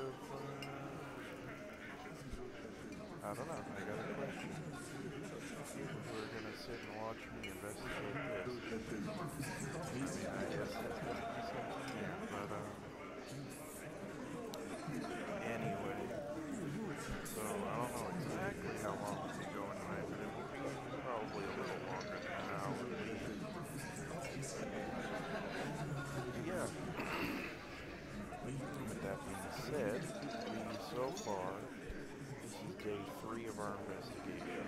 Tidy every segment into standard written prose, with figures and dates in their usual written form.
of, I don't know, I got a question. People who are gonna sit and watch me investigate this. I mean, I guess there's gonna be something there, but, anyway. So, I don't know exactly how long we'll be going tonight, but it will be probably a little longer than an hour. Yeah. With that being said, so far, this is day 3 of our investigation.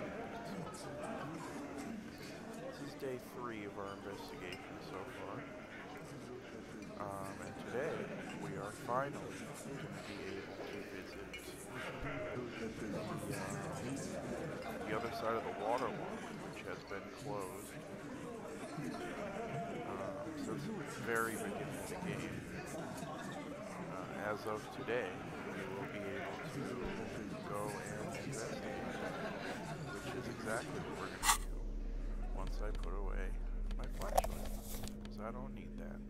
This is day 3 of our investigation so far. And today, we are finally going to be able to visit the other side of the water lock, which has been closed since the very beginning of the game. As of today, we will be able to go and investigate that, which is exactly what we're going to do once I put away my flashlight, because I don't need that.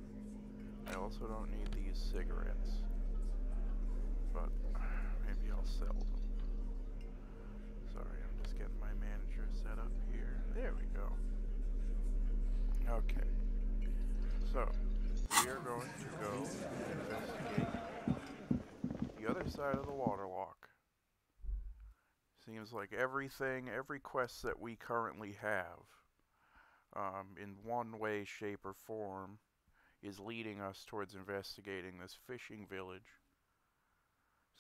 I also don't need these cigarettes, but maybe I'll sell them. Sorry, I'm just getting my manager set up here. There we go. Okay, so we are going to go investigate the other side of the water lock. Seems like every quest that we currently have, in one way, shape, or form, is leading us towards investigating this fishing village.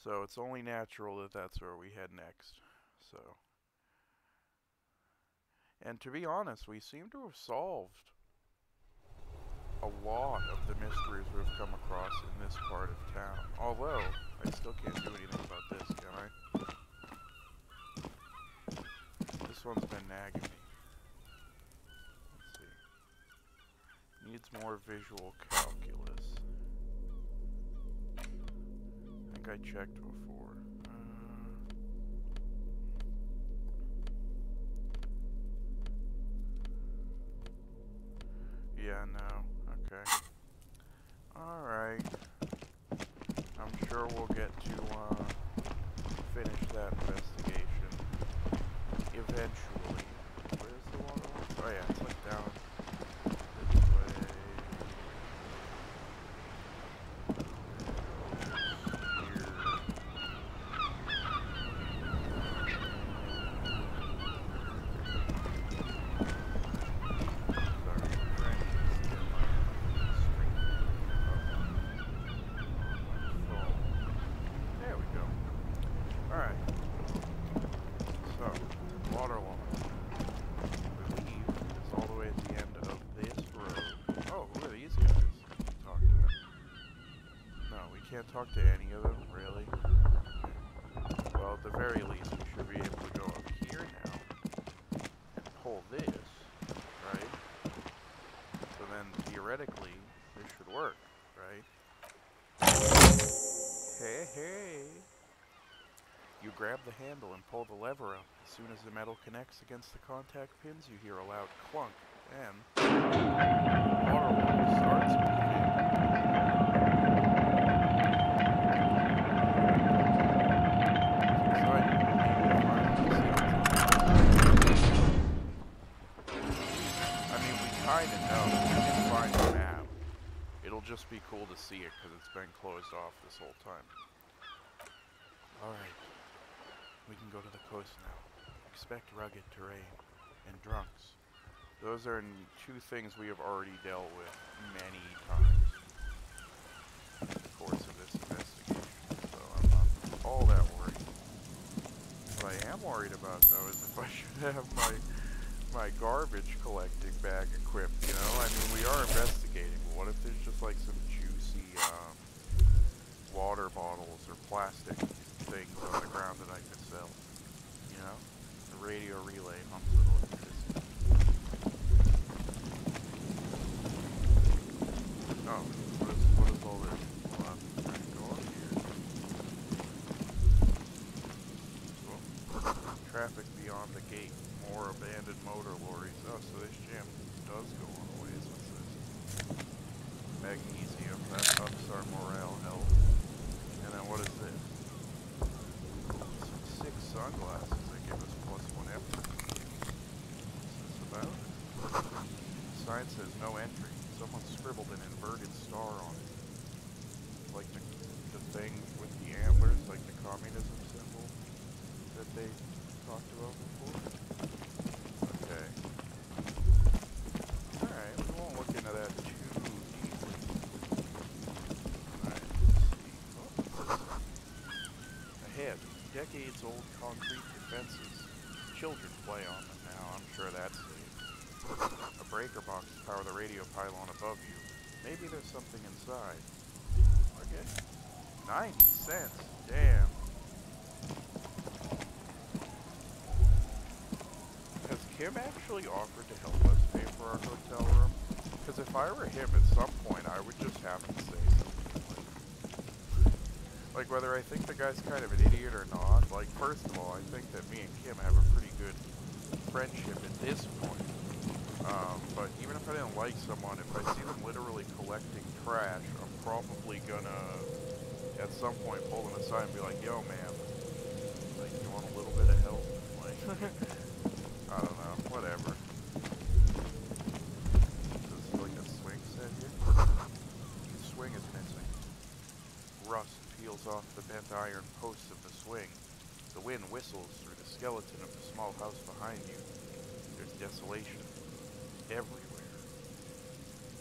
So it's only natural that that's where we head next. So, and to be honest, we seem to have solved a lot of the mysteries we've come across in this part of town. Although, I still can't do anything about this, can I? This one's been nagging me. Let's see. Needs more visual calculus. I think I checked before. Yeah, no. Okay. Alright. I'm sure we'll get to finish that investigation eventually. Where's the water line? Oh yeah, it's like down this way. Can't talk to any of them, really? Well, at the very least, we should be able to go up here now and pull this, right? So then, theoretically, this should work, right? Hey, hey! You grab the handle and pull the lever up. As soon as the metal connects against the contact pins, you hear a loud clunk, and the water lock starts moving. Just be cool to see it because it's been closed off this whole time. Alright, we can go to the coast now. Expect rugged terrain and drunks. Those are two things we have already dealt with many times in the course of this investigation, so I'm not all that worried. What I am worried about, though, is if I should have my garbage collecting bag equipped, you know? I mean, we are investigating, but what if there's just like some juicy water bottles or plastic things on the ground that I could sell? You know? The radio relay hums with electricity. Oh, what is all this? Hold on, I'm trying to go up here. Cool. Traffic beyond the gate. More abandoned motor lorries. Oh, so this gym does go on a ways. What's this? Magnesium. That ups our morale health. And then What is this? Some sick sunglasses that give us +1 effort. What's this about? The sign says no entry. Someone scribbled an inverted star on it. Like the thing with the antlers, like the communism symbol that they talked about before. Okay. Alright, we won't look into that too deeply. Alright, let's see. Oh, ahead, decades-old concrete defenses. Children play on them now, I'm sure that's safe. A breaker box to power the radio pylon above you. Maybe there's something inside. Okay. 90 cents. Damn. Has Kim actually offered to help us pay for our hotel room? Because if I were him at some point, I would just have to say something. Like whether I think the guy's kind of an idiot or not. Like, first of all, I think that me and Kim have a pretty good friendship at this point. But even if I didn't like someone, if I see them literally collecting trash, I'm probably gonna, at some point, pull them aside and be like, yo, man, like, you want a little bit of help? Like, I don't know, whatever. Is this like a swing set here? The swing is missing. Rust peels off the bent iron posts of the swing. The wind whistles through the skeleton of the small house behind you. There's desolation everywhere.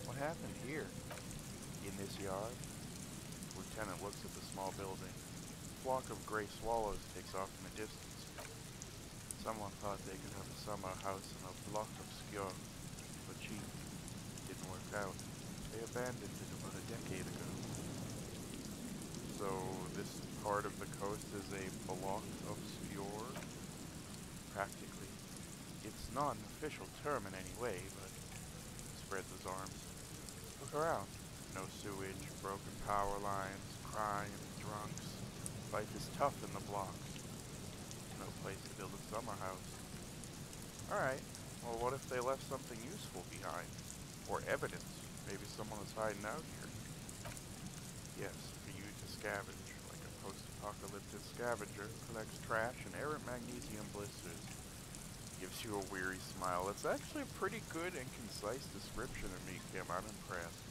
What happened here? In this yard? The lieutenant looks at the small building. A flock of gray swallows takes off in the distance. Someone thought they could have a summer house in a block obscure, but cheap. Didn't work out. They abandoned it about a decade ago. So this part of the coast is a block obscure? Practically. It's not an official term in any way, but he spreads his arms. Look around. No sewage, broken power lines, crime, drunks. Life is tough in the block. No place to build a summer house. Alright, well what if they left something useful behind? Or evidence. Maybe someone was hiding out here. Yes, for you to scavenge, like a post-apocalyptic scavenger, collects trash and errant magnesium blisters. Gives you a weary smile. That's actually a pretty good and concise description of me, Kim. I'm impressed.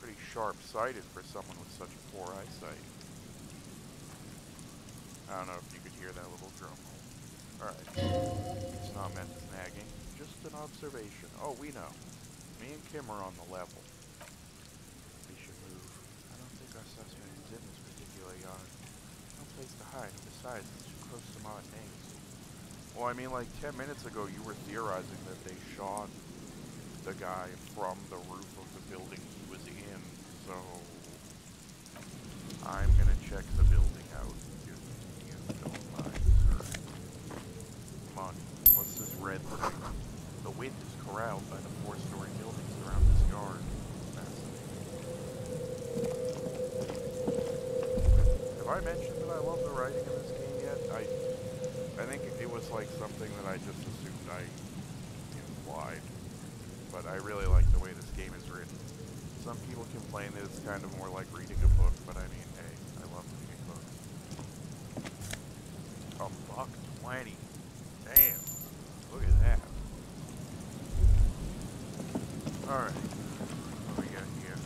Pretty sharp-sighted for someone with such poor eyesight. I don't know if you could hear that little drum roll. Alright. It's not meant as nagging. Just an observation. Oh, we know. Me and Kim are on the level. We should move. I don't think our suspect is in this particular yard. No place to hide. Besides, it's too close to my names. Well, I mean, like 10 minutes ago, you were theorizing that they shot the guy from the roof of the building he was in, so I'm gonna check the building out, if you don't mind, sir. Come on, what's this red thing? The wind is corralled by the 4-story buildings around this yard. Fascinating. Have I mentioned that I love the writing in this game yet? I think it was like something that I just assumed I implied, but I really like the way this game is written. Some people complain that it's kind of more like reading a book, but I mean, hey, I love reading books. $1.20. Damn. Look at that. Alright. What do we got here?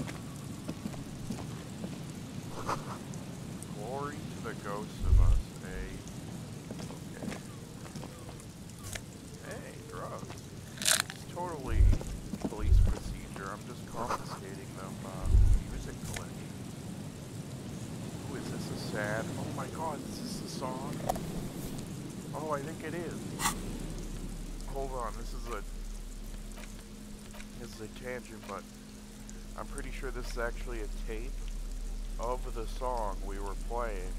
Glory to the ghosts of us, eh? Totally police procedure. I'm just confiscating them music collection. Ooh, is this a sad? Oh my god, is this the song? Oh, I think it is. Hold on, this is a tangent, but I'm pretty sure this is actually a tape of the song we were playing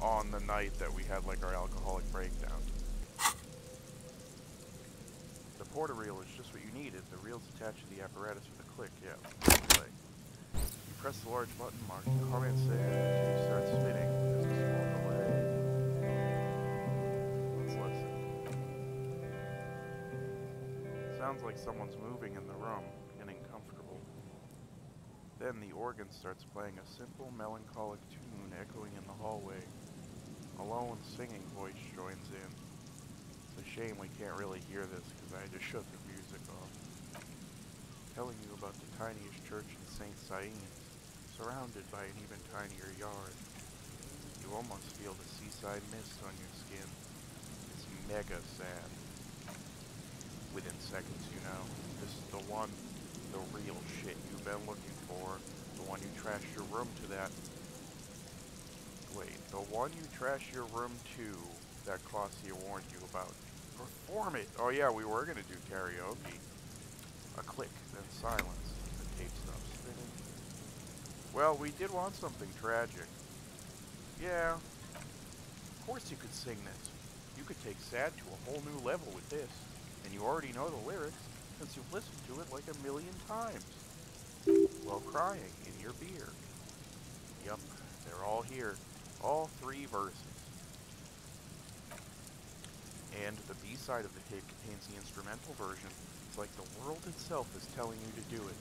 on the night that we had like our alcoholic breakdown. The porta reel is just what you needed. The reel's attached to the apparatus with a click. Yeah, play. You press the large button marked comment save. The tape starts spinning. There's a small delay. Let's listen. Sounds like someone's moving in the room, getting comfortable. Then then the organ starts playing a simple, melancholic tune echoing in the hallway. A lone singing voice joins in. It's a shame we can't really hear this because I just shut the music off. Telling you about the tiniest church in St. Saïn's, surrounded by an even tinier yard. You almost feel the seaside mist on your skin. It's mega sad. Within seconds, you know, this is the one, the real shit you've been looking for. The one you trashed your room to that. Wait, the one you trashed your room to that Claudia warned you about. Perform it! Oh yeah, we were gonna do karaoke. A click, then silence. The tape stops spinning. Well, we did want something tragic. Yeah, of course you could sing this. You could take sad to a whole new level with this. And you already know the lyrics, since you've listened to it like a million times. While crying in your beer. Yup, they're all here. All 3 verses. And the B-side of the tape contains the instrumental version. It's like the world itself is telling you to do it.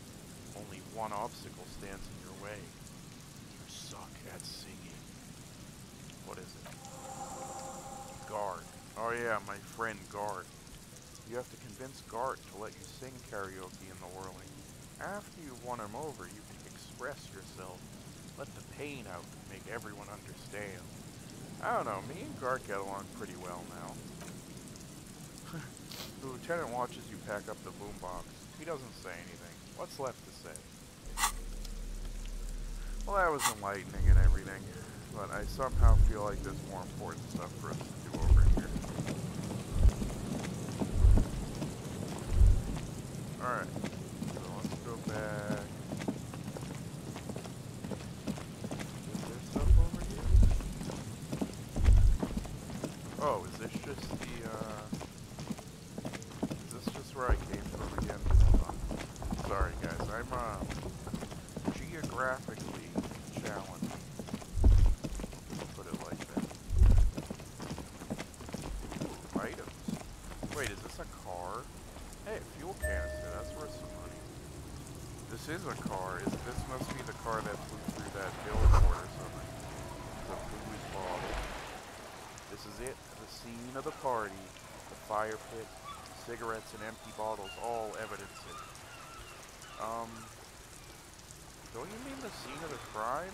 Only one obstacle stands in your way. You suck at singing. What is it? Guard. Oh yeah, my friend Guard. You have to convince Guard to let you sing karaoke in the whirling. After you've won him over, you can express yourself. Let the pain out and make everyone understand. I don't know, me and Guard get along pretty well now. The lieutenant watches you pack up the boombox. He doesn't say anything. What's left to say? Well, that was enlightening and everything, but I somehow feel like there's more important stuff for us to do over here. Alright, so let's go back. Is there stuff over here? Oh, is this just the, is this just where I came from again? Hold on. Sorry guys, I'm, geographically challenged. I'll put it like that. Ooh, items. Wait, is this a car? Hey, fuel canister, that's worth some money. This is a car. This must be the car that flew through that billboard or something. The booze bottle. This is it, the scene of the party. The fire pit, cigarettes and empty bottles, all evidence it. Don't you mean the scene of the crime?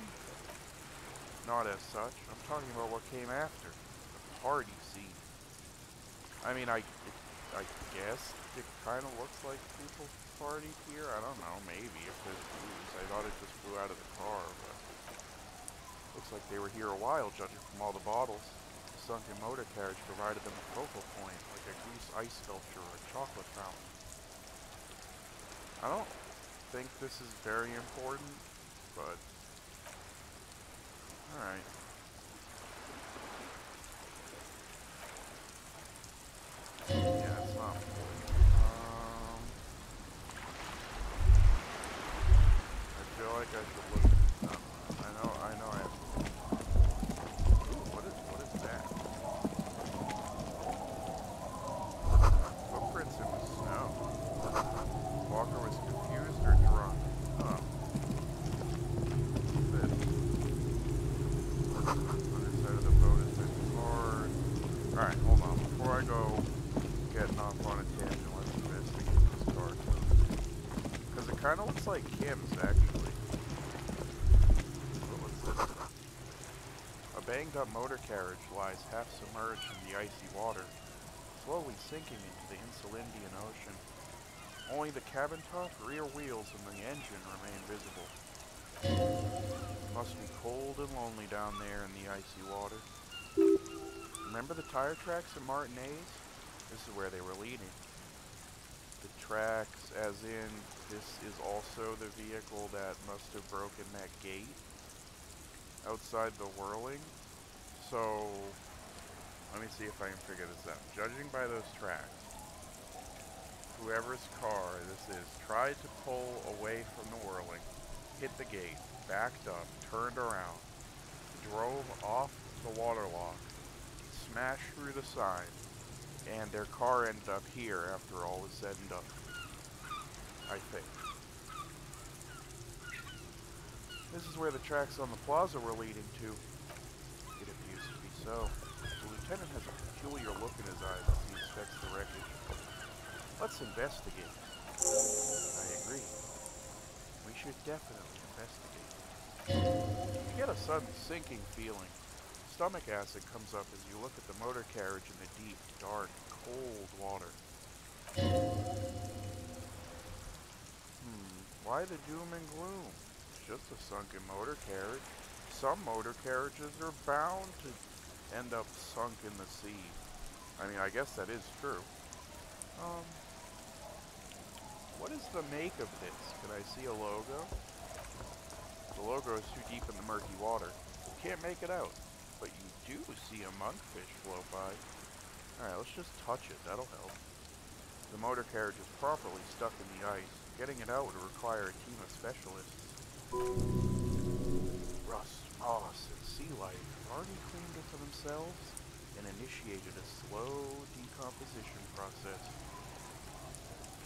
Not as such. I'm talking about what came after. The party scene. I mean, I guess it kind of looks like people partied here. I don't know, maybe, if there's booze. I thought it just flew out of the car, but looks like they were here a while, judging from all the bottles. The sunken motor carriage provided them a focal point, like a grease ice sculpture or a chocolate fountain. I don't think this is very important, but alright. Yeah, it's not important. I feel like I should look. I know I have to look. Ooh, what is that? Footprints in the snow. Walker was confused or drunk. Huh. This. Underside of the boat is been hard. Alright, hold on. Before I go getting off on a tangent, let's investigate this car too. Because it kind of looks like Kim's, actually. So what's this? A banged-up motor carriage lies half submerged in the icy water, slowly sinking into the Insulindian Ocean. Only the cabin top, rear wheels, and the engine remain visible. It must be cold and lonely down there in the icy water. Remember the tire tracks at Martinez? This is where they were leading. The tracks, as in, this is also the vehicle that must have broken that gate outside the whirling. So, let me see if I can figure this out. Judging by those tracks, whoever's car this is tried to pull away from the whirling, hit the gate, backed up, turned around, drove off the waterlock, smashed through the sign, and their car ended up here after all was said and done. I think. This is where the tracks on the plaza were leading to. It appears to be so. The lieutenant has a peculiar look in his eyes as he inspects the wreckage. Let's investigate. I agree. We should definitely investigate. You get a sudden sinking feeling. Stomach acid comes up as you look at the motor carriage in the deep, dark, cold water. Why the doom and gloom? It's just a sunken motor carriage. Some motor carriages are bound to end up sunk in the sea. I mean, I guess that is true. What is the make of this? Can I see a logo? The logo is too deep in the murky water. Can't make it out. But you do see a monkfish float by. Alright, let's just touch it. That'll help. The motor carriage is properly stuck in the ice. Getting it out would require a team of specialists. Rust, moss, and sea life have already cleaned it for themselves and initiated a slow decomposition process.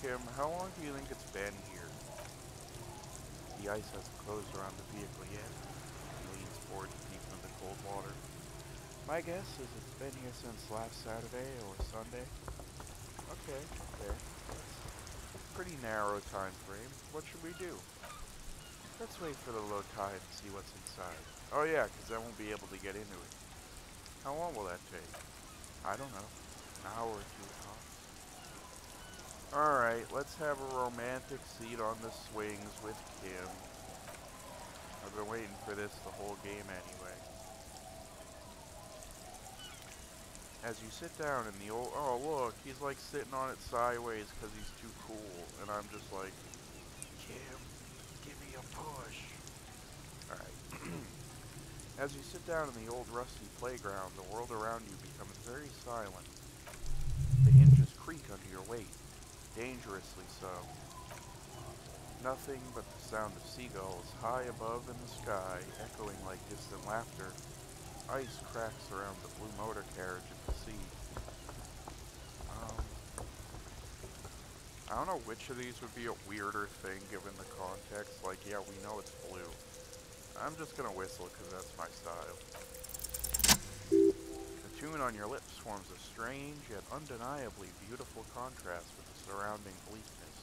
Kim, how long do you think it's been here? The ice hasn't closed around the vehicle yet. He leans forward deep into the cold water. My guess is it's been here since last Saturday or Sunday. Okay, fair. That's a pretty narrow time frame. What should we do? Let's wait for the low tide and see what's inside. Oh yeah, because I won't be able to get into it. How long will that take? I don't know. An hour or two tops. Alright, let's have a romantic seat on the swings with Kim. I've been waiting for this the whole game anyway. As you sit down in the old... Oh, look, he's like sitting on it sideways because he's too cool. And I'm just like, Kim, give me a push. Alright. As you sit down in the old rusty playground, the world around you becomes very silent. The hinges creak under your weight. Dangerously so. Nothing but the sound of seagulls high above in the sky, echoing like distant laughter. Ice cracks around the blue motor carriage at the sea. I don't know which of these would be a weirder thing given the context. Like, yeah, we know it's blue. I'm just gonna whistle because that's my style. The tune on your lips forms a strange yet undeniably beautiful contrast with the surrounding bleakness.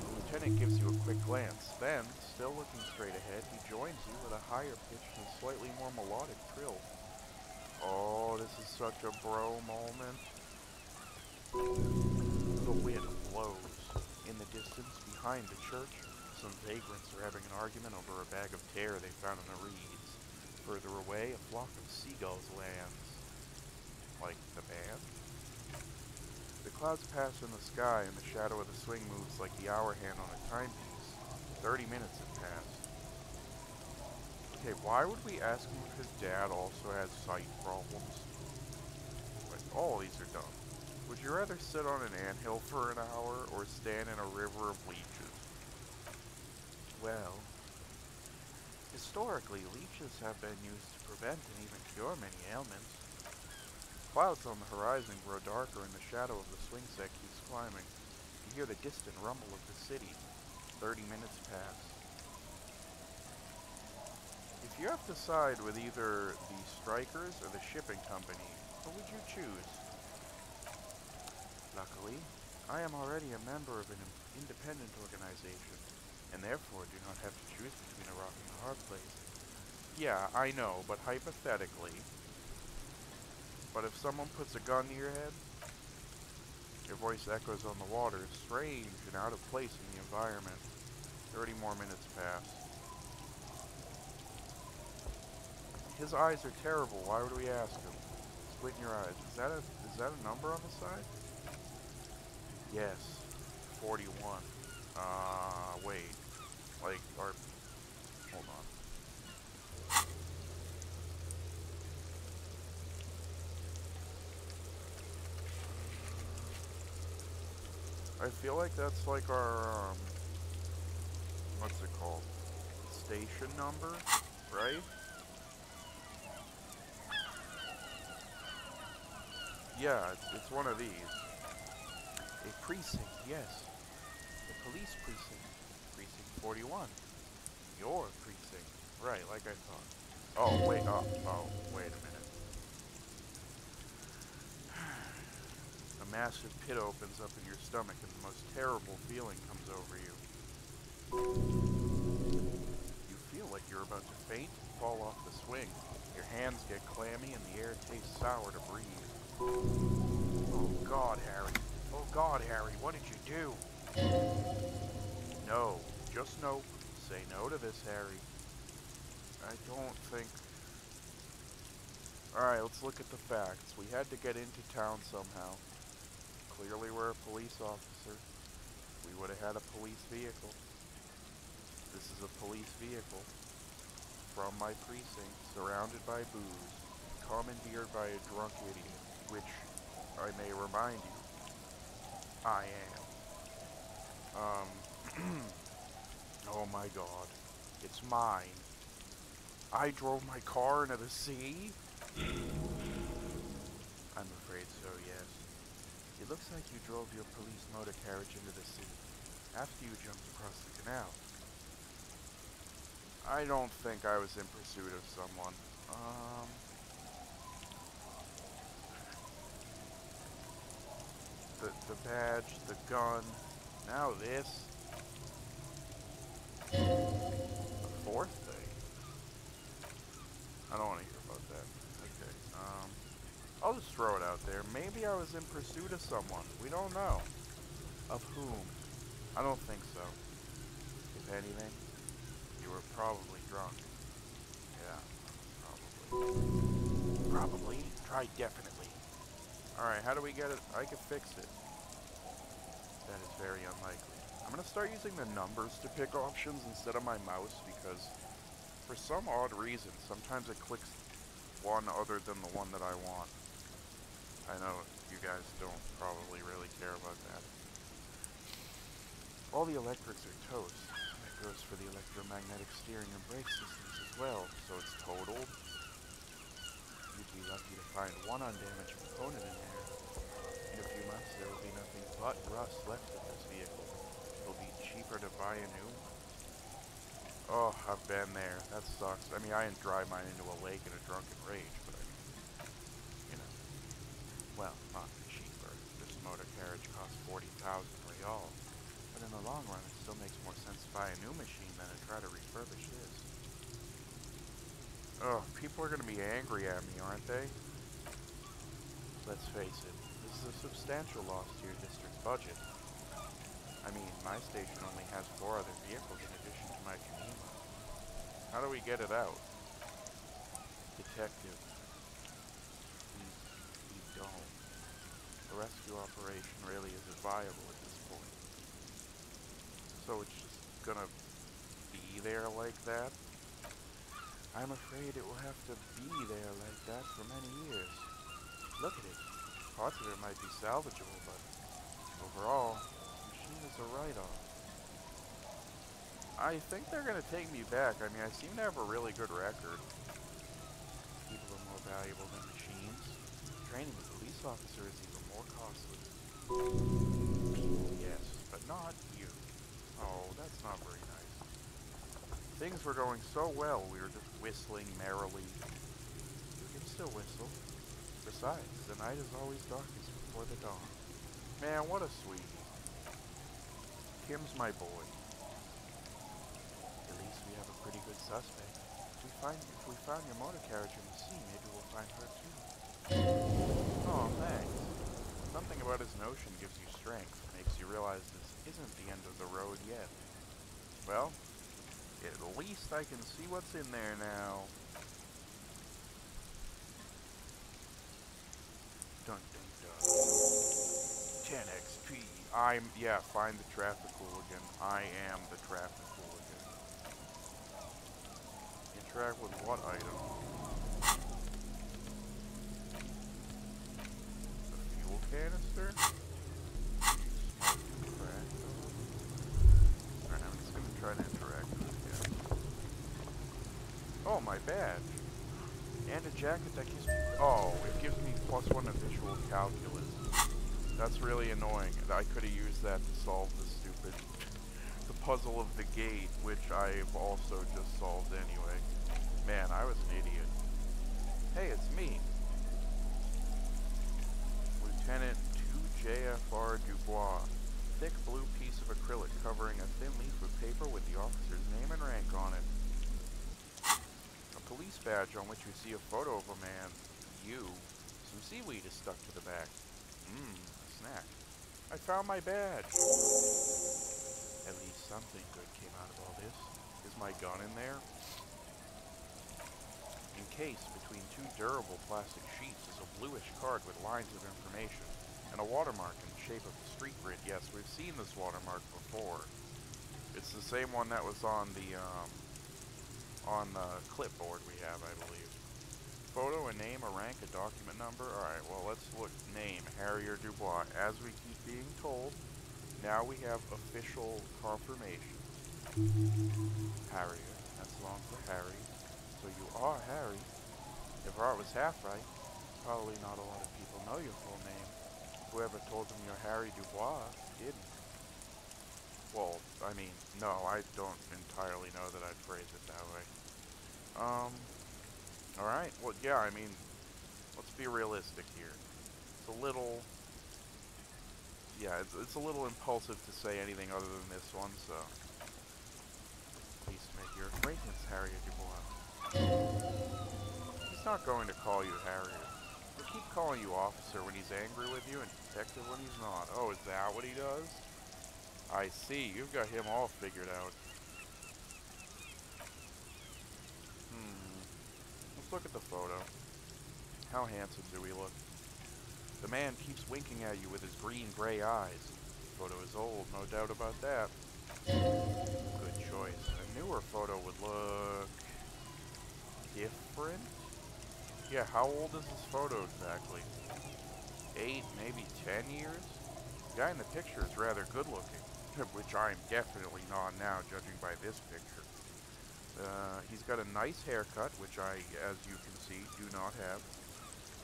The lieutenant gives you a quick glance, then, still looking straight ahead, he joins you with a higher pitched and slightly more melodic trill. Oh, this is such a bro moment. The wind blows. In the distance, behind the church, some vagrants are having an argument over a bag of tear they found in the reeds. Further away, a flock of seagulls lands. Like the band? The clouds pass in the sky, and the shadow of the swing moves like the hour hand on a timepiece. 30 minutes have passed. Okay, why would we ask him if his dad also has sight problems? Like, all these are dumb. Would you rather sit on an anthill for an hour, or stand in a river of leeches? Well, historically, leeches have been used to prevent and even cure many ailments. Clouds on the horizon grow darker and the shadow of the swing set keeps climbing. You hear the distant rumble of the city. 30 minutes pass. If you have to side with either the strikers or the shipping company, what would you choose? Luckily, I am already a member of an independent organization, and therefore do not have to choose between a rock and a hard place. Yeah, I know, but hypothetically. But if someone puts a gun to your head, your voice echoes on the water, strange and out of place in the environment. 30 more minutes pass. His eyes are terrible. Why would we ask him? Squint your eyes. Is that a number on the side? Yes. 41. Wait. Like, or... Hold on. I feel like that's like our, what's it called? Station number, right? Yeah, it's one of these. A precinct, yes. The police precinct. Precinct 41. Your precinct. Right, like I thought. Oh, wait, wait a minute. A massive pit opens up in your stomach and the most terrible feeling comes over you. You feel like you're about to faint and fall off the swing. Your hands get clammy and the air tastes sour to breathe. Oh God, Harry. Oh God, Harry, what did you do? No. Just no. Say no to this, Harry. I don't think... Alright, let's look at the facts. We had to get into town somehow. Clearly we're a police officer. We would have had a police vehicle. This is a police vehicle. From my precinct, surrounded by booze, commandeered by a drunk idiot, which, I may remind you, I am. Oh my God. It's mine. I drove my car into the sea? I'm afraid so, yes. It looks like you drove your police motor carriage into the sea after you jumped across the canal. I don't think I was in pursuit of someone. The badge, the gun, now this. The fourth thing? I don't want to hear about that. Okay, I'll just throw it out there. Maybe I was in pursuit of someone. We don't know. Of whom? I don't think so. If anything, you were probably drunk. Yeah, probably. Probably. Try definitely. Alright, how do we get it? I can fix it. That is very unlikely. I'm gonna start using the numbers to pick options instead of my mouse because for some odd reason, sometimes it clicks one other than the one that I want. I know you guys don't probably really care about that. All the electrics are toast. That goes for the electromagnetic steering and brake systems as well, so it's totaled. You'd be lucky to find one undamaged component in there. In a few months, there will be nothing but rust left of this vehicle. It'll be cheaper to buy a new one. Oh, I've been there. That sucks. I mean, I didn't drive mine into a lake in a drunken rage, but I mean, you know. Well, not cheaper. This motor carriage costs 40,000 real. But in the long run, it still makes more sense to buy a new machine than to try to refurbish this. Oh, people are going to be angry at me, aren't they? Let's face it, this is a substantial loss to your district's budget. I mean, my station only has 4 other vehicles in addition to my Geneva. How do we get it out? Detective. We don't. The rescue operation really isn't viable at this point. So it's just gonna be there like that? I'm afraid it will have to be there like that for many years. Look at it. Parts of it might be salvageable, but overall, the machine is a write-off. I think they're going to take me back. I mean, I seem to have a really good record. People are more valuable than machines. Training a police officer is even more costly. People, yes, but not you. Oh, that's not very nice. Things were going so well, we were just whistling merrily. You can still whistle. Besides, the night is always darkest before the dawn. Man, what a sweetie. Kim's my boy. At least we have a pretty good suspect. If we found your motor carriage in the sea, maybe we'll find her too. Oh, thanks. Something about his notion gives you strength, makes you realize this isn't the end of the road yet. Well, at least I can see what's in there now. Dun dun dun. 10 XP. Yeah, find the traffic hooligan. I am the traffic hooligan. Interact with what item? The fuel canister? Smoking crack? Alright, I'm just gonna try to interact with it again. Oh, my badge. And a jacket that gives me... Oh, it gives me +1 in visual calculus. That's really annoying. I could have used that to solve the puzzle of the gate, which I've also just solved anyway. Man, I was an idiot. Hey, it's me. Lieutenant 2JFR Dubois. Thick blue piece of acrylic covering a thin leaf of paper with the officer's name and rank on it. A police badge on which we see a photo of a man. You. Some seaweed is stuck to the back. Mmm, a snack. I found my badge. At least something good came out of all this. Is my gun in there? Encased between two durable plastic sheets is a bluish card with lines of information, and a watermark in the shape of a street grid. Yes, we've seen this watermark before. It's the same one that was on the clipboard we have, I believe. Photo, a name, a rank, a document number. Alright, well, let's look. Name, Harrier Dubois. As we keep being told, now we have official confirmation. Harrier. That's long for Harry. So you are Harry. If Art was half right, probably not a lot of people know your full name. Whoever told them you're Harry Dubois didn't. Well, I mean, no, I don't entirely know that I'd phrase it that way. Alright, well, yeah, I mean, let's be realistic here. It's a little, yeah, it's a little impulsive to say anything other than this one, so. Pleased to make your acquaintance, Harriet Dubois. He's not going to call you Harriet. He'll keep calling you officer when he's angry with you and detective when he's not. Oh, is that what he does? I see, you've got him all figured out. Let's look at the photo. How handsome do we look? The man keeps winking at you with his green-gray eyes. The photo is old, no doubt about that. Good choice. A newer photo would look different? Yeah, how old is this photo exactly? 8, maybe 10 years? The guy in the picture is rather good looking, which I'm definitely not now, judging by this picture. He's got a nice haircut, which I, as you can see, do not have,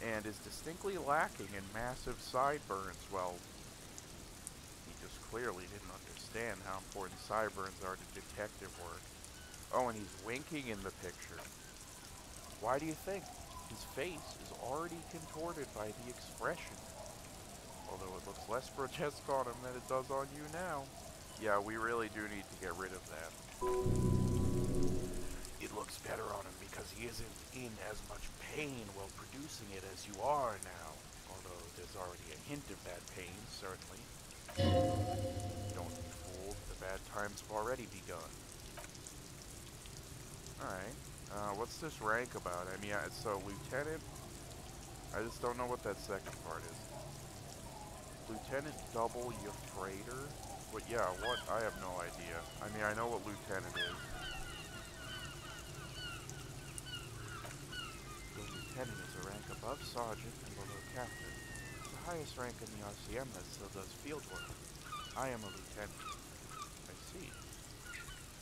and is distinctly lacking in massive sideburns. Well, he just clearly didn't understand how important sideburns are to detective work. Oh, and he's winking in the picture. Why do you think? His face is already contorted by the expression. Although it looks less grotesque on him than it does on you now. Yeah, we really do need to get rid of that. It looks better on him because he isn't in as much pain while producing it as you are now. Although there's already a hint of that pain, certainly. Don't be fooled, the bad times have already begun. Alright, what's this rank about? I mean, so Lieutenant, I just don't know what that second part is. Lieutenant Double Freighter? What, yeah, what? I have no idea. I mean, I know what Lieutenant is. The Lieutenant is a rank above Sergeant and below Captain. It's the highest rank in the RCM that still does field work. I am a Lieutenant. I see.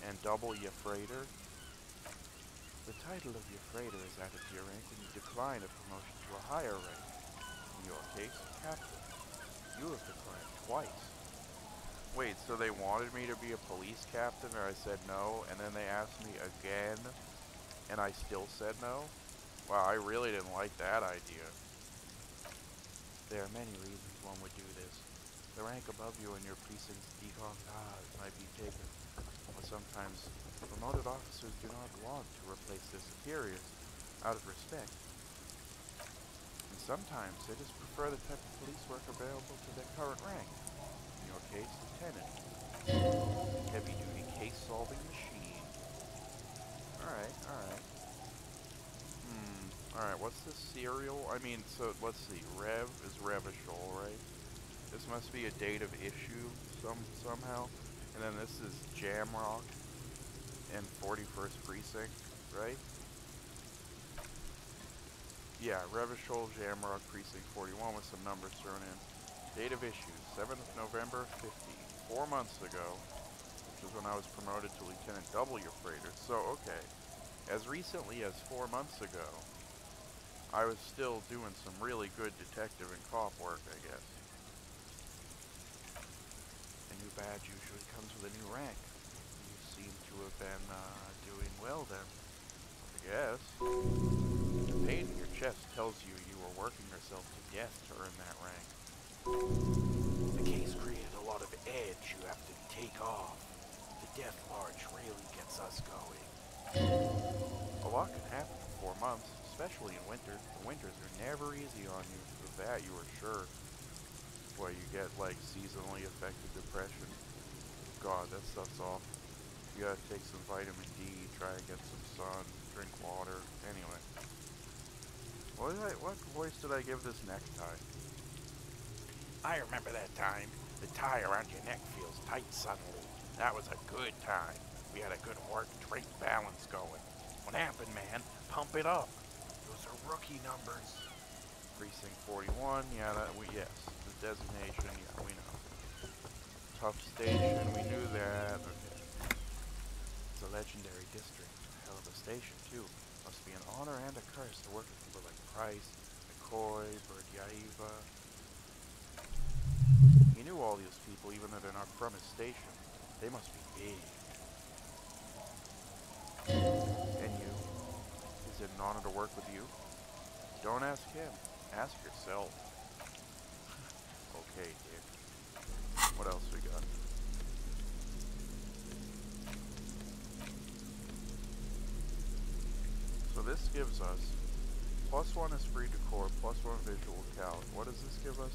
And Double Freighter? The title of your freighter is added to your rank when you decline a promotion to a higher rank. In your case, Captain. You have declined twice. Wait, so they wanted me to be a police captain, or I said no, and then they asked me again, and I still said no? Wow, I really didn't like that idea. There are many reasons one would do this. The rank above you in your precinct's dégradage might be taken, but sometimes promoted officers do not want to replace their superiors out of respect. And sometimes they just prefer the type of police work available to their current rank. In your case, Lieutenant. Heavy-duty case-solving machine. Alright, alright. Alright, what's this serial? I mean, so, let's see. Rev is Revachol, right? This must be a date of issue somehow. And then this is Jamrock and 41st Precinct, right? Yeah, Revachol, Jamrock, Precinct 41 with some numbers thrown in. Date of issue, 7th November 50. 4 months ago, which was when I was promoted to Lieutenant W. Freighter. So, okay. As recently as 4 months ago, I was still doing some really good detective and cop work, I guess. A new badge usually comes with a new rank. have been doing well then, I guess. The pain in your chest tells you you were working yourself to death to earn that rank. The case created a lot of edge you have to take off. The death march really gets us going. A lot can happen in 4 months, especially in winter. The winters are never easy on you. Of that you are sure. Why you get like seasonally affected depression. God, that stuff's awful. You gotta take some vitamin D, try and get some sun, drink water. Anyway. What voice did I give this necktie? I remember that time. The tie around your neck feels tight suddenly. That was a good time. We had a good work-rate balance going. What happened, man? Pump it up. Those are rookie numbers. Precinct 41, yeah, yes. The designation, yeah, we know. Tough station, we knew that. Okay. It's a legendary district. A hell of a station, too. Must be an honor and a curse to work with people like Price, McCoy, Berdyeva. He knew all these people, even though they're not from his station. They must be big. And you? Is it an honor to work with you? Don't ask him. Ask yourself. Okay, Dick. What else we got? So this gives us +1 is free decor, +1 visual calc. What does this give us?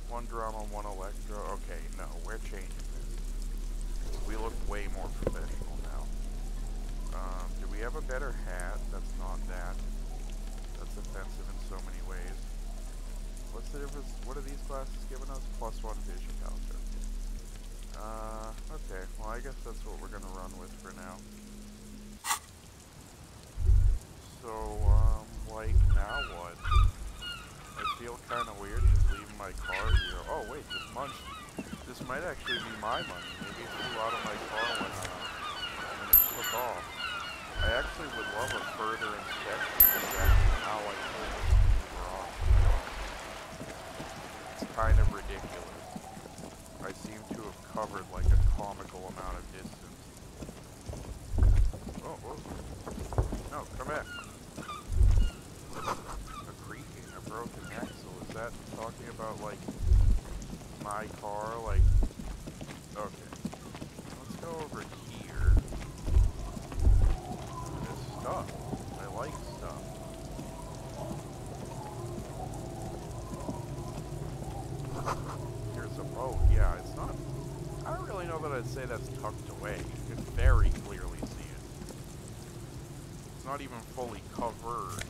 1 drama, 1 electro. Okay, no, we're changing this. We look way more professional now. Do we have a better hat? That's not that. That's offensive in so many ways. What's the difference? What are these classes giving us? +1 vision calc. Okay. Well, I guess that's what we're gonna run with for now. So, like, now what? I feel kind of weird just leaving my car here. Oh, wait, this might actually be my money. Maybe it flew out of my car when it took off. I actually would love a further inspection of exactly how I pulled this maneuver off. It's kind of ridiculous. I seem to have covered like a comical amount of distance. Oh, whoa. No, come back. A creaking, a broken axle. Is that talking about like my car? Like, okay. Let's go over here. There's stuff. I like stuff. Here's a boat. Yeah, it's not. I don't really know that I'd say that's tucked away. You can very clearly see it. It's not even fully covered.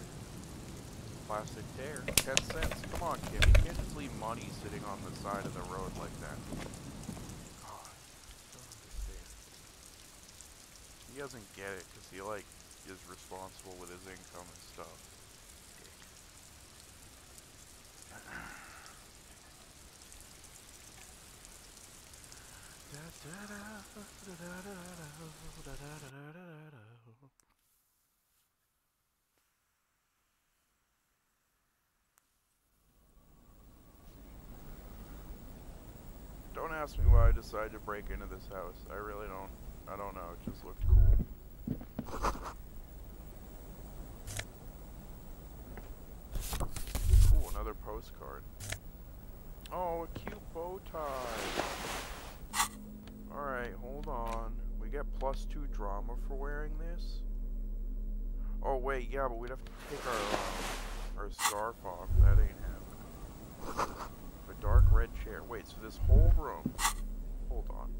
Plastic tear. 10 cents. Come on, Kim. You can't just leave money sitting on the side of the road like that. God, I don't understand. He doesn't get it because he, like, is responsible with his income and stuff. Don't ask me why I decided to break into this house. I really don't. I don't know. It just looked cool. Ooh, another postcard. Oh, a cute bow tie. Alright, hold on. We get +2 drama for wearing this? Oh, wait, yeah, but we'd have to take our scarf off. That ain't happening. A dark red chair. Wait, so this whole room... Hold on.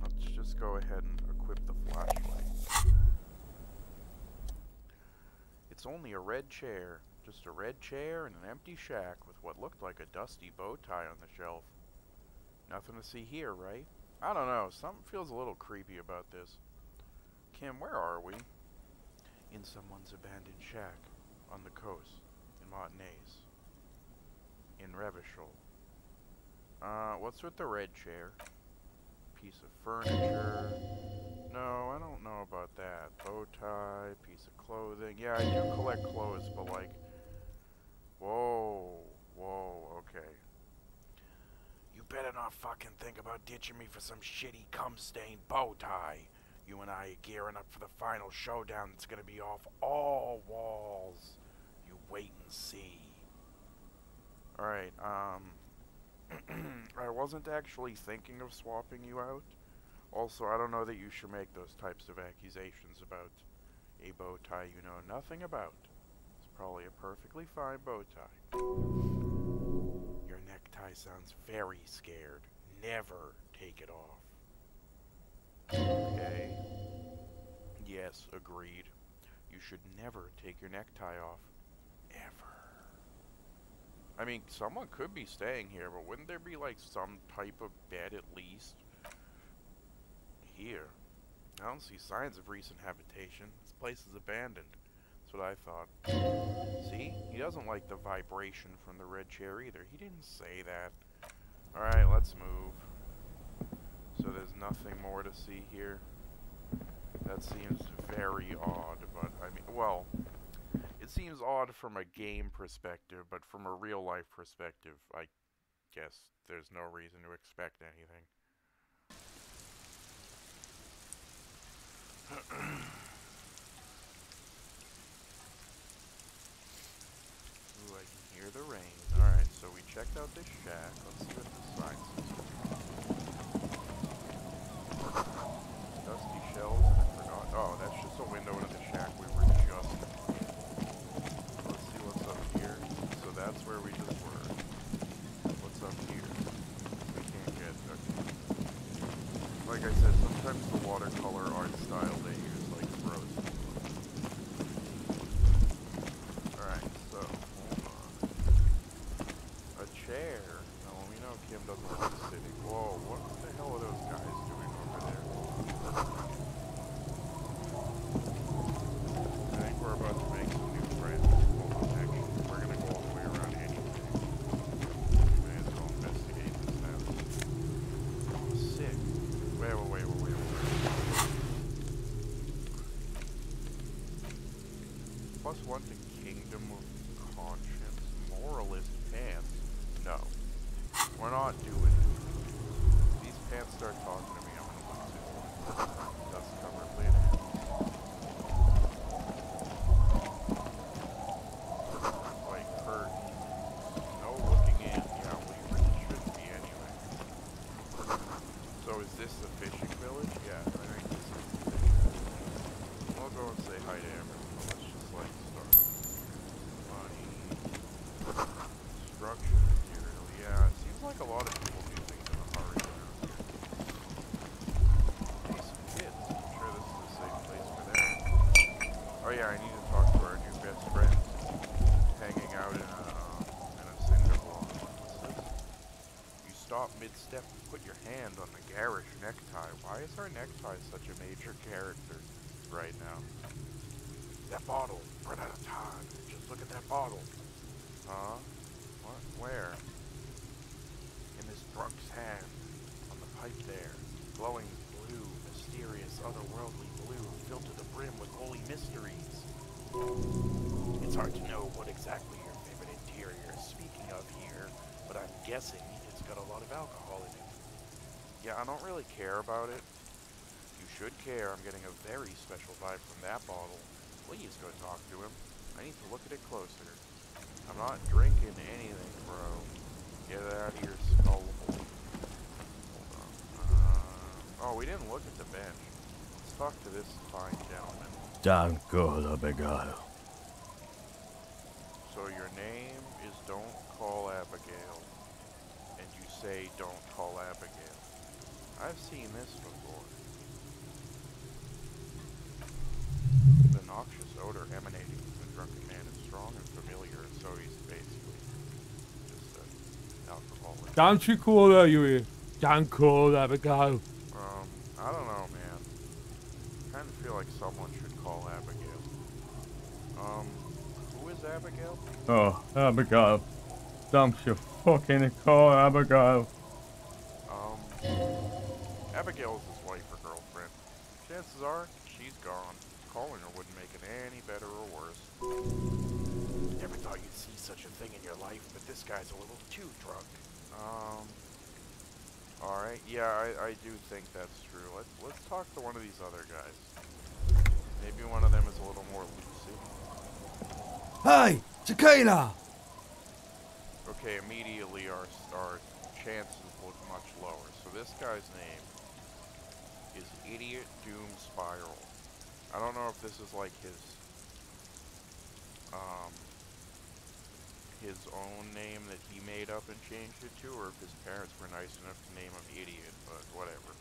Let's just go ahead and equip the flashlight. It's only a red chair. Just a red chair and an empty shack with what looked like a dusty bow tie on the shelf. Nothing to see here, right? I don't know. Something feels a little creepy about this. Kim, where are we? In someone's abandoned shack on the coast in Montanese. In Revachol. What's with the red chair? Piece of furniture. No, I don't know about that. Bow tie, piece of clothing. Yeah, I do collect clothes, but like... Whoa, okay. You better not fucking think about ditching me for some shitty cum-stained bow tie. You and I are gearing up for the final showdown that's gonna be off all walls. You wait and see. Alright, I wasn't actually thinking of swapping you out. Also, I don't know that you should make those types of accusations about a bow tie you know nothing about. It's probably a perfectly fine bow tie. Your necktie sounds very scared. Never take it off. Okay. Yes, agreed. You should never take your necktie off. Ever. I mean, someone could be staying here, but wouldn't there be, like, some type of bed at least? Here. I don't see signs of recent habitation. This place is abandoned. That's what I thought. See? He doesn't like the vibration from the red chair either. He didn't say that. Alright, let's move. So there's nothing more to see here. That seems very odd, but I mean, well, it seems odd from a game perspective, but from a real life perspective, I guess there's no reason to expect anything. Ooh, I can hear the rain. Alright, so we checked out this shack. Let's see what the sign says. Dusty shells and I forgot. Oh, that's just a window into the shack we were just in. Let's see what's up here. So that's where we just were. What's up here? We can't get... Okay. Like I said, sometimes the watercolor art style they use, like, throws me. Alright, so, hold on. A chair? No, we know Kim doesn't like sitting. Whoa, what the hell are those guys doing over there? I think we're about to make some new friends. Hold on, actually, we're gonna go all the way around anyway. We may as well investigate this now. Sick. Wait. +1 to Kingdom of Conscience. Moralist pants. No. We're not doing it. These pants start talking to me, I'm gonna lose it. Dust covered lid. Like curtains. No looking in. Yeah, well you really shouldn't be anyway. So is this the fishing village? Yeah, I think this is the fishing village. I'll go and say hi to everyone. Let's just like start. Money. Structure material. Yeah, it seems like a lot of people do things in a hurry around here. Hey, some kids. I'm sure this is a safe place for them. Oh yeah, I need to talk to our new best friends. Hanging out in a cinder block. What's this? You stop mid-step and put your hand on the garish necktie. Why is our necktie such a major character right now? That bottle. Run out of time. Just look at that bottle. Huh? What? Where? In this drunk's hand. On the pipe there. Glowing blue. Mysterious, otherworldly blue. Filled to the brim with holy mysteries. It's hard to know what exactly your favorite interior is speaking of here, but I'm guessing it's got a lot of alcohol in it. Yeah, I don't really care about it. You should care. I'm getting a very special vibe from that bottle. Please go talk to him. I need to look at it closer. I'm not drinking anything, bro. Get it out of your skull hole. Hold on. Oh, we didn't look at the bench. Let's talk to this fine gentleman. Danko, Abigail. So your name is Don't Call Abigail. And you say Don't Call Abigail. I've seen this before. The noxious odor emanating from the drunken man is strong and familiar, and so he's basically just an alcoholic. Don't you call her, you Danko, Abigail. I don't know, man. I kind of feel like someone should call Abigail. Who is Abigail? Oh, Abigail. Don't you fucking call Abigail. Abigail's his wife or girlfriend. Chances are, she's gone. Calling her wouldn't make it any better or worse. Never thought you'd see such a thing in your life, but this guy's a little too drunk. Yeah, I do think that's true. Let's talk to one of these other guys. Maybe one of them is a little more lucid. Hey, tequila! Okay, immediately our chances look much lower. So this guy's name is Idiot Doom Spiral. I don't know if this is like um his own name that he made up and changed it to, or if his parents were nice enough to name him Idiot, but whatever.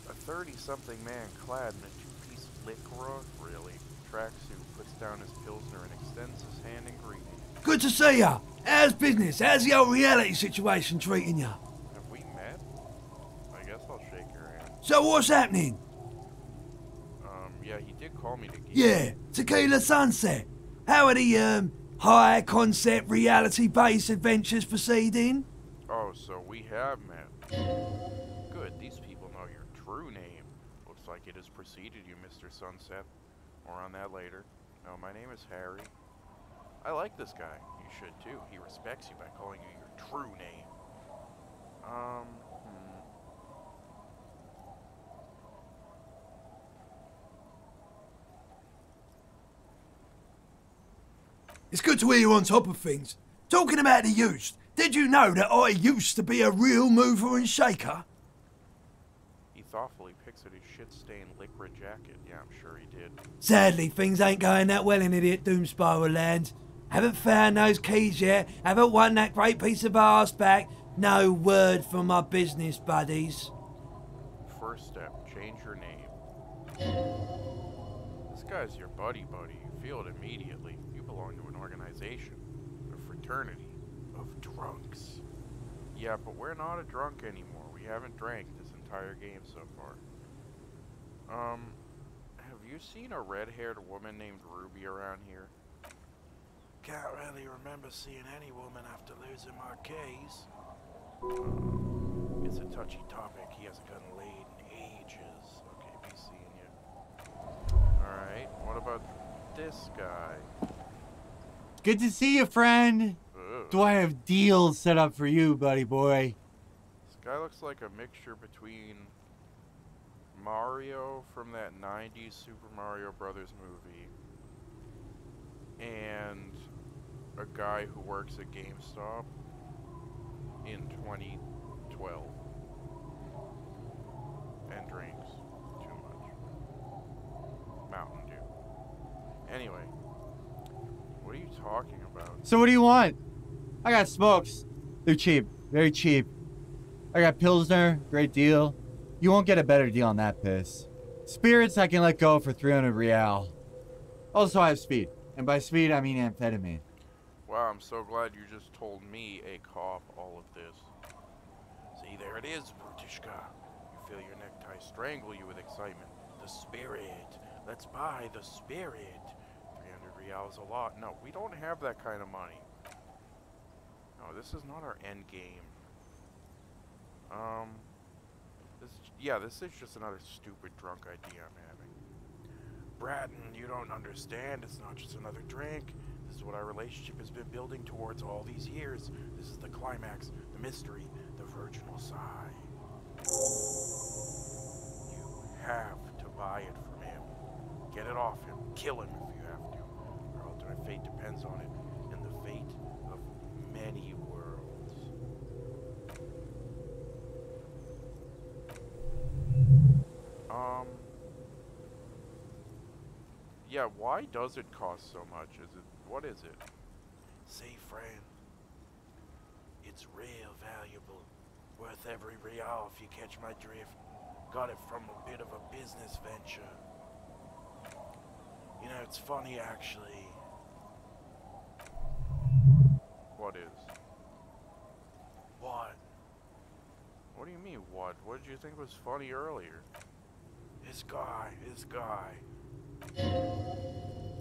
A 30-something man clad in a two-piece lycra, really, tracksuit, puts down his pilsner and extends his hand in greeting. Good to see ya. How's business? How's the old reality situation treating ya? Have we met? I guess I'll shake your hand. So what's happening? Yeah, he did call me to geek. Yeah, Tequila Sunset. How are the, high concept reality based adventures proceeding? Oh, so we have met. Good, these people know your true name. Looks like it has preceded you, Mr. Sunset. More on that later. No, my name is Harry. I like this guy. You should too. He respects you by calling you your true name. It's good to hear you're on top of things. Talking about the used, did you know that I used to be a real mover and shaker? He thoughtfully picks at his shit-stained liquid jacket. Yeah, I'm sure he did. Sadly, things ain't going that well in Idiot Doom Spiral land. Haven't found those keys yet, haven't won that great piece of arse back. No word from my business buddies. First step, change your name. This guy's your buddy. You feel it immediately. You belong to an organization, a fraternity of drunks. Yeah, but we're not a drunk anymore. We haven't drank this entire game so far. Have you seen a red-haired woman named Ruby around here? Can't really remember seeing any woman after losing my keys. It's a touchy topic. He hasn't gotten laid in ages. Okay, be seeing you. Alright, what about this guy? Good to see you, friend. Ugh. Do I have deals set up for you, buddy boy? This guy looks like a mixture between Mario from that 90s Super Mario Brothers movie and a guy who works at GameStop in 2012 and drinks too much Mountain Dew. Anyway, what are you talking about? So what do you want? I got smokes. They're cheap. Very cheap. I got Pilsner. Great deal. You won't get a better deal on that piss. Spirits I can let go for 300 real. Also I have speed. And by speed I mean amphetamine. Wow, I'm so glad you just told me, a cop, all of this. See, there it is, Brutishka. You feel your necktie strangle you with excitement. The spirit. Let's buy the spirit. 300 reals a lot. No, we don't have that kind of money. No, this is not our end game. This is just another stupid drunk idea I'm having. Bratton, you don't understand. It's not just another drink. This is what our relationship has been building towards all these years. This is the climax, the mystery, the virginal sigh. You have to buy it from him. Get it off him. Kill him if you have to. Our ultimate fate depends on it, and the fate of many worlds. Yeah, why does it cost so much? What is it? See, friend, it's real valuable. Worth every real if you catch my drift. Got it from a bit of a business venture. You know, it's funny actually. What is? What? What do you mean, what? What did you think was funny earlier? This guy.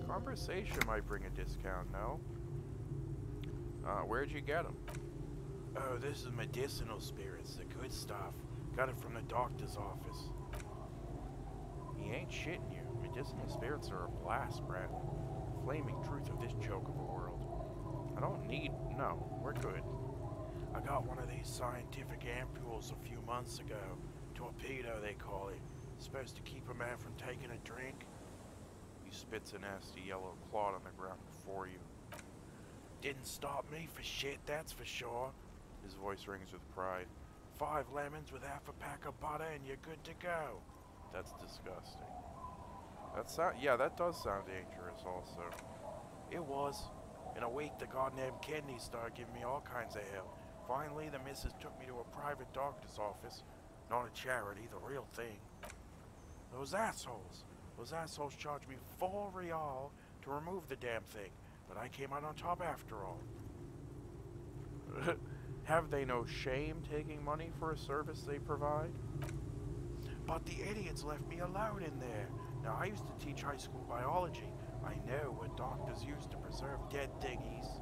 Conversation might bring a discount, no? Where'd you get them? Oh, this is medicinal spirits, the good stuff. Got it from the doctor's office. He ain't shitting you. Medicinal spirits are a blast, Brad. Flaming truth of this joke of a world. I don't need... No, we're good. I got one of these scientific ampules a few months ago. Torpedo, they call it. Supposed to keep a man from taking a drink. He spits a nasty yellow clod on the ground before you. Didn't stop me for shit, that's for sure. His voice rings with pride. 5 lemons with half a pack of butter and you're good to go. That's disgusting. That does sound dangerous also. It was. In a week, the goddamn kidneys started giving me all kinds of hell. Finally, the missus took me to a private doctor's office. Not a charity, the real thing. Those assholes charged me 4 real to remove the damn thing, but I came out on top after all. Have they no shame taking money for a service they provide? But the idiots left me alone in there. Now, I used to teach high school biology. I know what doctors use to preserve dead thingies.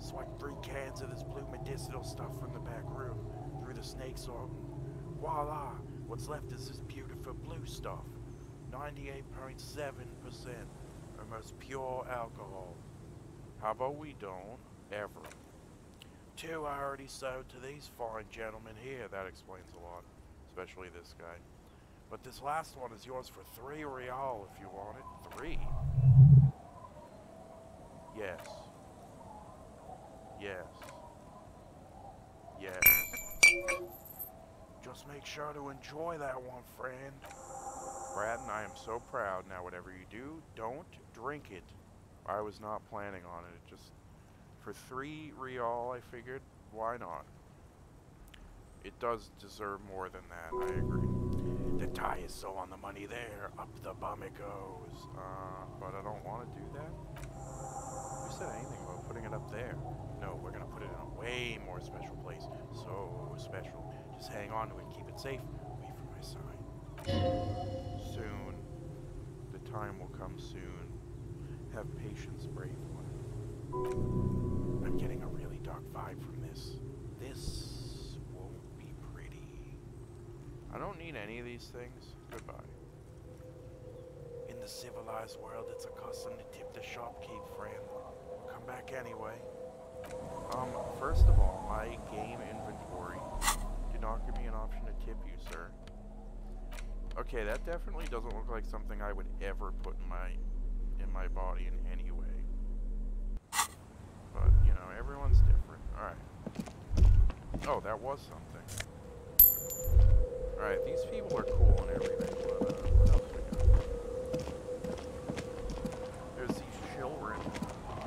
Swiped 3 cans of this blue medicinal stuff from the back room, threw the snakes on, and voila! What's left is this beautiful blue stuff. 98.7%. Almost pure alcohol. How about we don't ever? 2 I already sold to these fine gentlemen here. That explains a lot. Especially this guy. But this last one is yours for 3 real if you want it. 3? Yes. Yes. Yes. Just make sure to enjoy that one, friend. Braden, I am so proud. Now, whatever you do, don't drink it. I was not planning on it. Just for 3 real, I figured, why not? It does deserve more than that, I agree. The tie is so on the money there. Up the bum it goes. But I don't want to do that. Who said anything about putting it up there? No, we're going to put it in a way more special place. So special. Just hang on to it and keep it safe. Wait for my sign. Soon. The time will come soon. Have patience, brave one. I'm getting a really dark vibe from this. This won't be pretty. I don't need any of these things. Goodbye. In the civilized world, it's a custom to tip the shopkeep, friend. We'll come back anyway. First of all, my game inventory did not give me an option to tip you, sir. Okay, that definitely doesn't look like something I would ever put in my body in any way. But, you know, everyone's different. Alright. Oh, that was something. Alright, these people are cool and everything, but, what else we got? There's these children.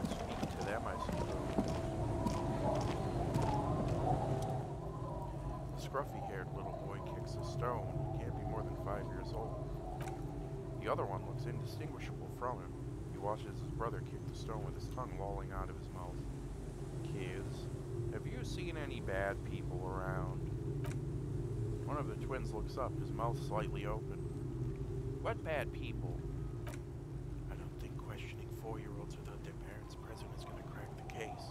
Speak to them, I suppose. The scruffy-haired little boy kicks a stone. He can't be more than 5 years old. The other one looks indistinguishable from him. He watches his brother kick the stone with his tongue lolling out of his mouth. Kids, have you seen any bad people around? One of the twins looks up, his mouth slightly open. What bad people? I don't think questioning 4-year-olds without their parents present is going to crack the case.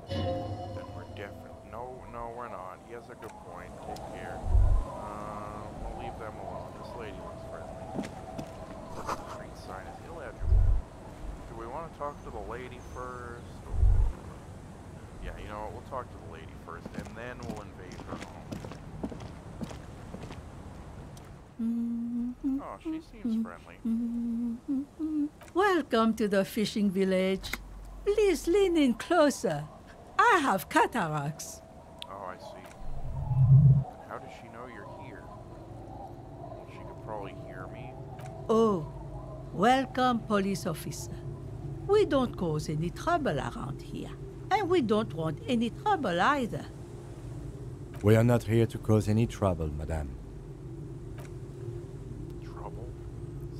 Then we're definitely... No, we're not. He has a good point. Take care. We'll leave them alone. This lady looks friendly. The street sign is illegible. Do we want to talk to the lady first? Or... Yeah, you know what? We'll talk to the lady first, and then we'll invade her home. Oh, she seems friendly. Welcome to the fishing village. Please lean in closer. I have cataracts. Oh, I see. How does she know you're here? Well, she could probably hear me. Oh, welcome, police officer. We don't cause any trouble around here, and we don't want any trouble either. We are not here to cause any trouble, madame. Trouble?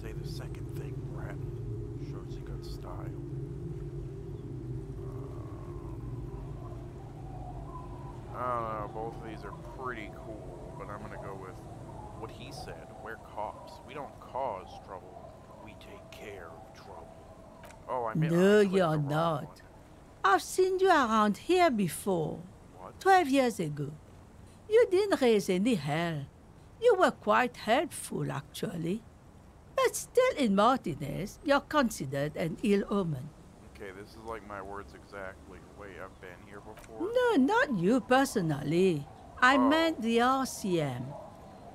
Say the second thing, Bratton. Shows you got style. I don't know, both of these are pretty cool, but I'm gonna go with what he said. We're cops. We don't cause trouble. We take care of trouble. Oh, I mean, No, I clicked the you're wrong not. one. I've seen you around here before, What? 12 years ago. You didn't raise any hell. You were quite helpful, actually. But still in Martinez, you're considered an ill omen. Okay, this is like my words exactly. Wait, I've been here before? No, not you personally. I Oh. meant the RCM.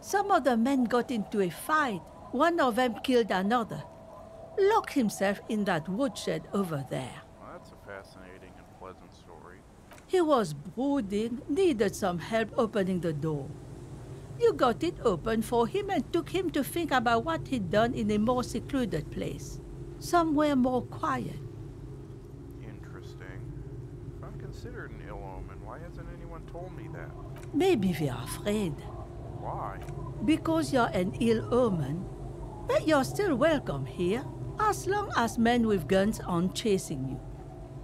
Some of the men got into a fight. One of them killed another. Locked himself in that woodshed over there. Well, that's a fascinating and pleasant story. He was brooding, needed some help opening the door. You got it open for him and took him to think about what he'd done in a more secluded place. Somewhere more quiet. Interesting. If I'm considered an ill omen, why hasn't anyone told me that? Maybe they're afraid. Why? Because you're an ill omen, but you're still welcome here, as long as men with guns aren't chasing you.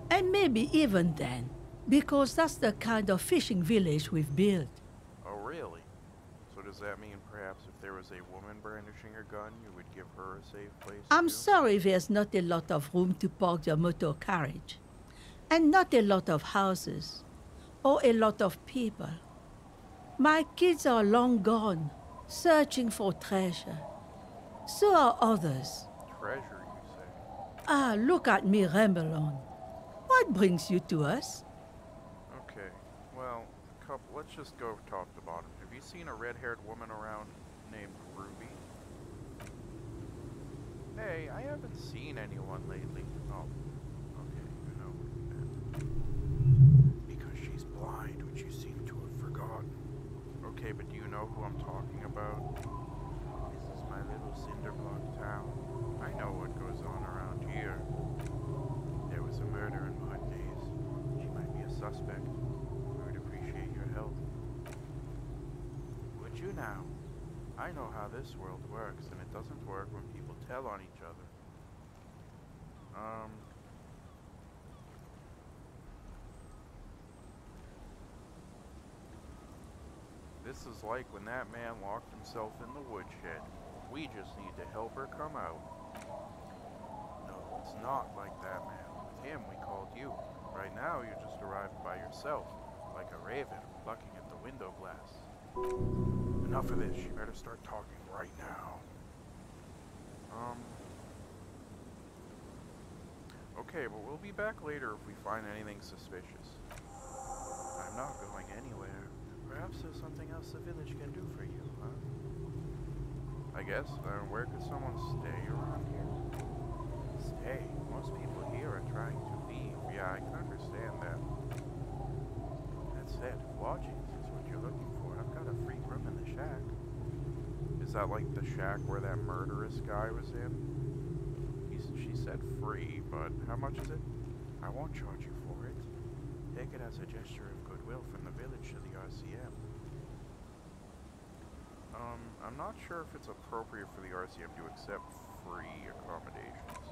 And maybe even then, because that's the kind of fishing village we've built. Oh, really? So does that mean perhaps if there was a woman brandishing a gun, you would give her a safe place? I'm too? sorry there's not a lot of room to park your motor carriage. And not a lot of houses. Or a lot of people. My kids are long gone, searching for treasure. So are others. Treasure, you say? Ah, look at me ramble on. What brings you to us? Okay, well, let's just go top to bottom. Have you seen a red-haired woman around named Ruby? Hey, I haven't seen anyone lately. Oh, okay, you know. Because she's blind, which you seem to have forgotten. Okay, but do you know who I'm talking about? This is my little cinderblock town. I know what goes on around here. There was a murder in Martin days. She might be a suspect. We would appreciate your help. Would you now? I know how this world works, and it doesn't work when people tell on each other. This is like when that man locked himself in the woodshed. We just need to help her come out. No, it's not like that man. With him, we called you. Right now, you just arrived by yourself, like a raven plucking at the window glass. Enough of this. You better start talking right now. Okay, but we'll be back later if we find anything suspicious. I'm not going anywhere. Perhaps there's something else the village can do for you, huh? I guess. Where could someone stay around here? Stay? Most people here are trying to leave. Yeah, I can understand that. That said, lodgings is what you're looking for. I've got a free room in the shack. Is that like the shack where that murderous guy was in? She said free, but how much is it? I won't charge you for it. Take it as a gesture of goodwill from the village to the RCM. I'm not sure if it's appropriate for the RCM to accept free accommodations.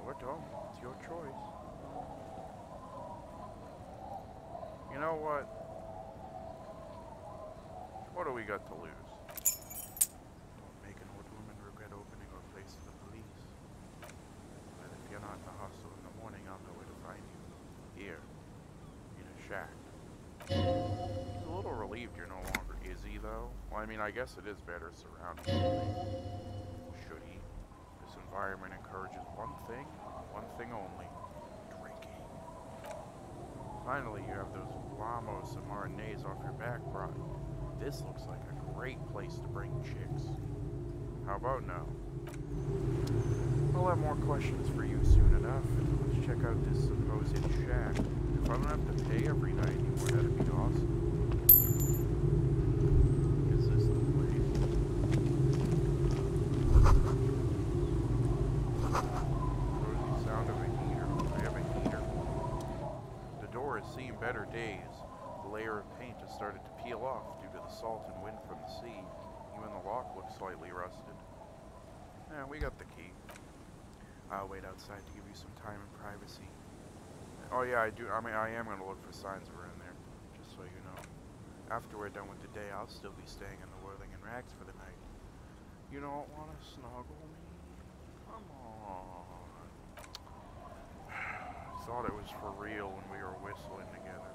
Or don't. It's your choice. You know what? What do we got to lose? Don't make an old woman regret opening her place to the police. But if you're not in the hostel in the morning, I'll know where to find you. Here. In a shack. He's a little relieved you're no longer Izzy, though. Well, I mean, I guess it is better surrounded by me. Should he? This environment encourages one thing only. Drinking. Finally, you have those Lamos and Marinades off your back, Brian. This looks like a great place to bring chicks. How about now? I'll have more questions for you soon enough. Let's check out this supposed shack. If I don't have to pay every night anymore, that'd be awesome. Is this the place? Cozy sound of a heater. I have a heater. The door has seen better days. The layer of paint has started to peel off due to the salt and wind from the sea. Even the lock looks slightly rusted. Yeah, we got the key. I'll wait outside to give you some time and privacy. Oh yeah, I am going to look for signs of her in there, just so you know. After we're done with the day, I'll still be staying in the Whirling and Rags for the night. You don't want to snuggle me? Come on. Thought it was for real when we were whistling together.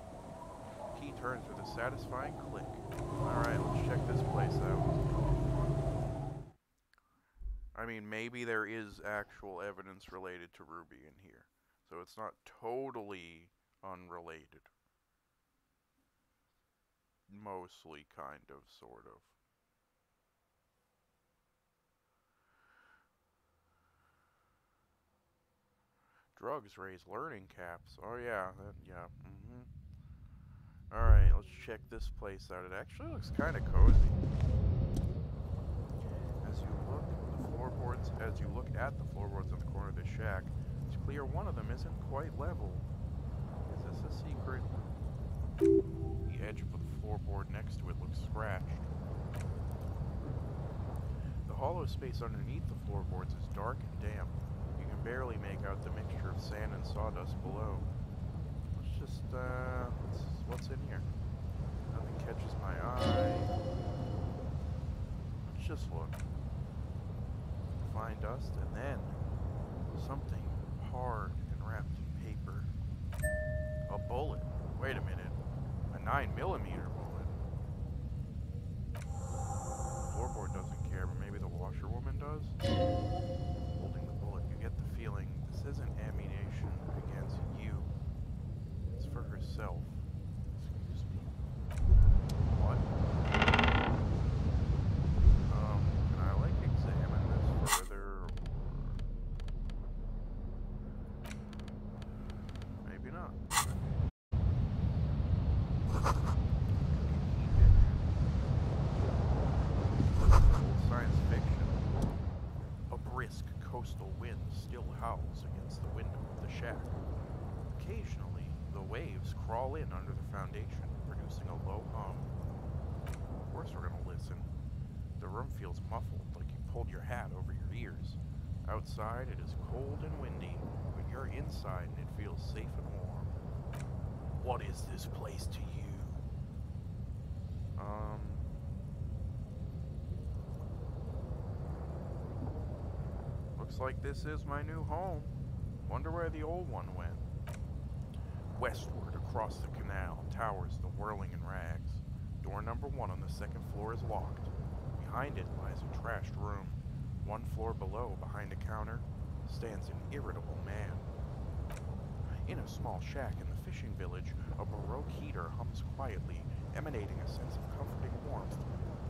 Key turns with a satisfying click. Alright, let's check this place out. I mean, maybe there is actual evidence related to Ruby in here. So it's not totally unrelated. Mostly, kind of, sort of. Drugs raise learning caps. Oh yeah, yeah. Alright, let's check this place out. It actually looks kind of cozy. As you look at the floorboards in the corner of the shack, it's clear one of them isn't quite level. Is this a secret? The edge of the floorboard next to it looks scratched. The hollow space underneath the floorboards is dark and damp. You can barely make out the mixture of sand and sawdust below. Let's just, what's in here? Nothing catches my eye. Let's just look. Fine dust, and then something hard and wrapped in paper. A bullet. Wait a minute. A 9mm bullet. The floorboard doesn't care, but maybe the washerwoman does? Holding the bullet, you get the feeling this isn't ammunition against you. It's for herself. Excuse me. What? Can I, like, examine this further? Maybe not. Science fiction. A brisk coastal wind still howls against the window of the shack. Occasionally, the waves crawl in under the foundation, producing a low hum. Of course we're gonna listen. The room feels muffled, like you pulled your hat over your ears. Outside, it is cold and windy, but you're inside and it feels safe and warm. What is this place to you? Looks like this is my new home. Wonder where the old one went. Westward, across the canal, towers the whirling in rags. Door number 1 on the second floor is locked. Behind it lies a trashed room. 1 floor below, behind a counter, stands an irritable man. In a small shack in the fishing village, a Baroque heater hums quietly, emanating a sense of comforting warmth.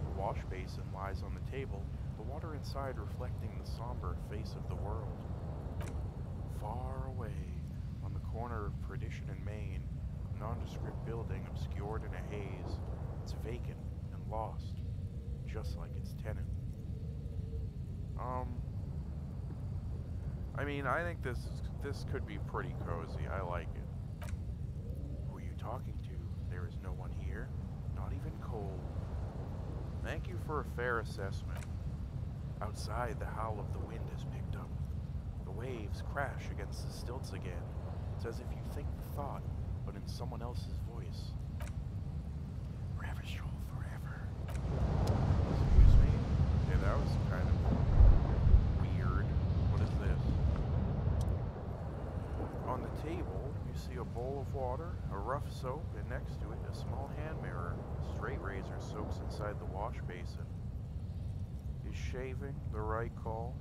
The wash basin lies on the table, the water inside reflecting the somber face of the world. Far away, on the corner of Perdition and Main, a nondescript building obscured in a haze. It's vacant and lost, just like its tenant. I mean, I think this could be pretty cozy. I like it. Who are you talking to? There is no one here, not even cold. Thank you for a fair assessment. Outside, the howl of the wind has picked up. The waves crash against the stilts again. It's as if you think the thought, but in someone else's voice. Ravish forever. Excuse me? Yeah, that was kind of weird. What is this? On the table, you see a bowl of water, a rough soap, and next to it, a small hand mirror. A straight razor soaks inside the wash basin. Is shaving the right call?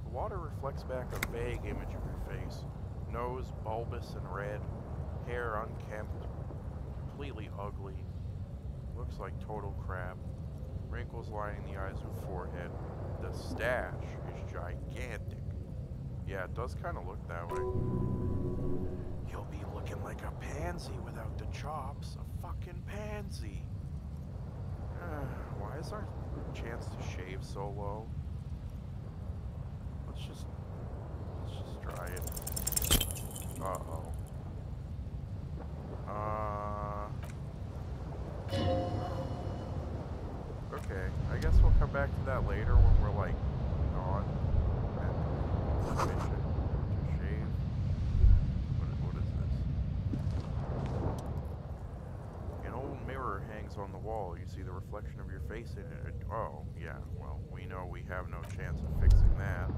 The water reflects back a vague image of your face. Nose bulbous and red, hair unkempt, completely ugly. Looks like total crap. Wrinkles lining the eyes and forehead. The stash is gigantic. Yeah, it does kind of look that way. You'll be looking like a pansy without the chops. A fucking pansy. Why is our chance to shave so low? Let's just try it. Uh-oh. Okay, I guess we'll come back to that later when we're, like, gone. And mission to shave. What is this? An old mirror hangs on the wall. You see the reflection of your face in it. Oh, yeah, well, we know we have no chance of fixing that.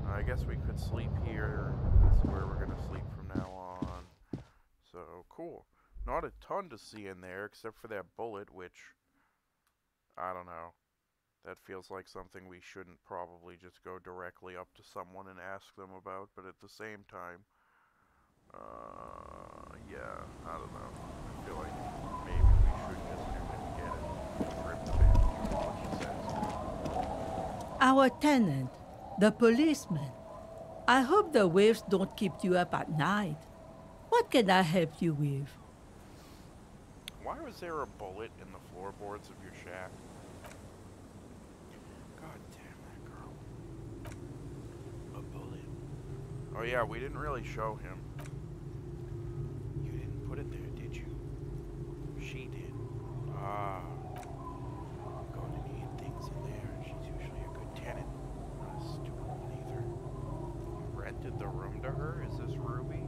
I guess we could sleep here. That's where we're gonna sleep from now on. So, cool. Not a ton to see in there, except for that bullet, which, I don't know. That feels like something we shouldn't probably just go directly up to someone and ask them about, but at the same time, Yeah, I don't know. I feel like maybe we should just do it and get it. Rip the bandage, what she says. Our tenant, the policeman. I hope the waves don't keep you up at night. What can I help you with? Why was there a bullet in the floorboards of your shack? God damn that girl. A bullet. Oh yeah, we didn't really show him. You didn't put it there, did you? She did. Ah. Going to need things in there. She's usually a good tenant. Not a stupid one either. You rented the room to her? Is this Ruby?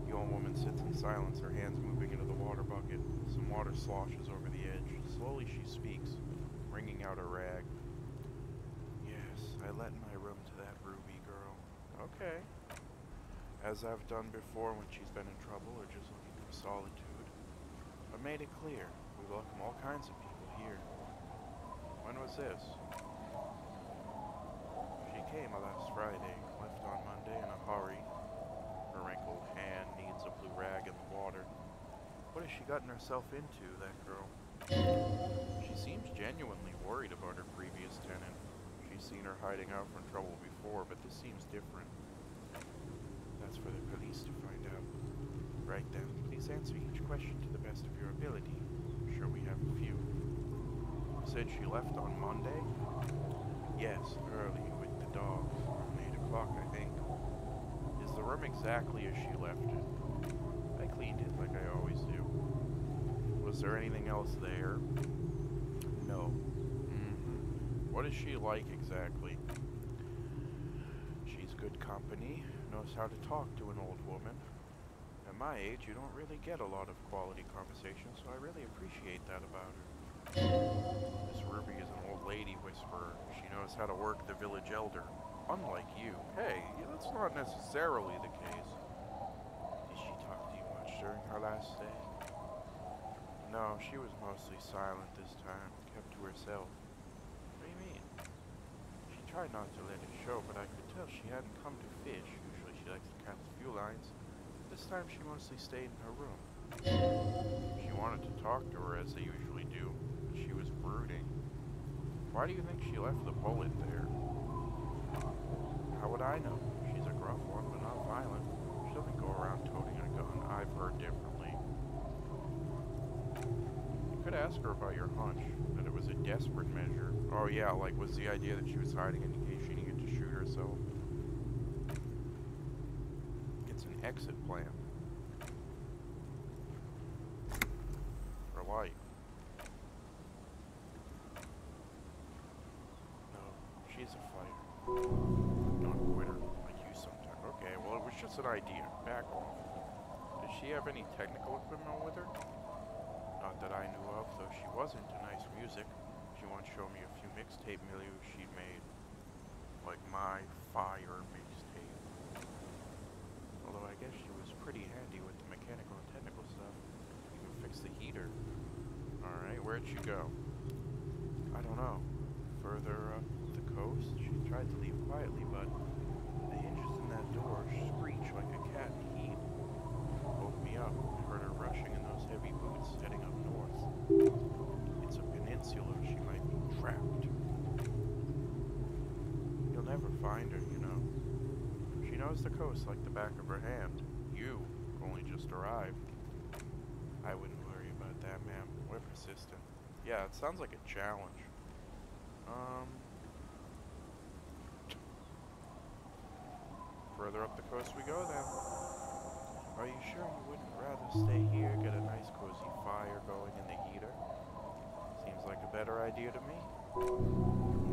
The old woman sits in silence, her hands moving into the water bucket. Some water sloshes over the edge. Slowly she speaks, wringing out a rag. Yes, I let my room to that Ruby girl. Okay. As I've done before when she's been in trouble or just looking for solitude. I made it clear. We welcome all kinds of people here. When was this? She came last Friday, left on Monday in a hurry. Her wrinkled hand needs a blue rag in the water. What has she gotten herself into, that girl? She seems genuinely worried about her previous tenant. She's seen her hiding out from trouble before, but this seems different. That's for the police to find out. Right then, please answer each question to the best of your ability. I'm sure we have a few. You said she left on Monday? Yes, early with the dogs. Around 8 o'clock, I think. Is the room exactly as she left it? I cleaned it like I always do. Was there anything else there? No. What is she like exactly? She's good company, knows how to talk to an old woman. At my age, you don't really get a lot of quality conversation, so I really appreciate that about her. Miss Ruby is an old lady whisperer. She knows how to work the village elder. Unlike you. Hey, that's not necessarily the case. Did she talk to you much during her last stay? No, she was mostly silent this time, kept to herself. What do you mean? She tried not to let it show, but I could tell she hadn't come to fish. Usually she likes to cast a few lines. This time she mostly stayed in her room. She wanted to talk to her as they usually do, but she was brooding. Why do you think she left the bullet there? How would I know? She's a gruff one, but not violent. She doesn't go around toting a gun. I've heard differently. You could ask her about your hunch, that it was a desperate measure. Oh yeah, like was the idea that she was hiding in case she needed to shoot herself. It's an exit plan. For life. No, she's a fighter. Not a quitter, like you sometimes. Okay, well it was just an idea. Back off. Does she have any technical equipment with her? Not that I knew of, though she was into nice music. She once showed me a few mixtape milus she'd made. Like my fire mixtape. Although I guess she was pretty handy with the mechanical and technical stuff. Even fixed the heater. Alright, where'd she go? I don't know. Further up the coast? She tried to leave quietly, but the hinges in that door screech like a cat in heat. Woke me up. I heard her rushing in those heavy boots heading up north. It's a peninsula. She might be trapped. You'll never find her, you know. She knows the coast like the back of her hand. You only just arrived. I wouldn't worry about that, ma'am. We're persistent. Yeah, it sounds like a challenge. Further up the coast we go then. Are you sure you wouldn't rather stay here, get a nice cozy fire going in the heater? Seems like a better idea to me.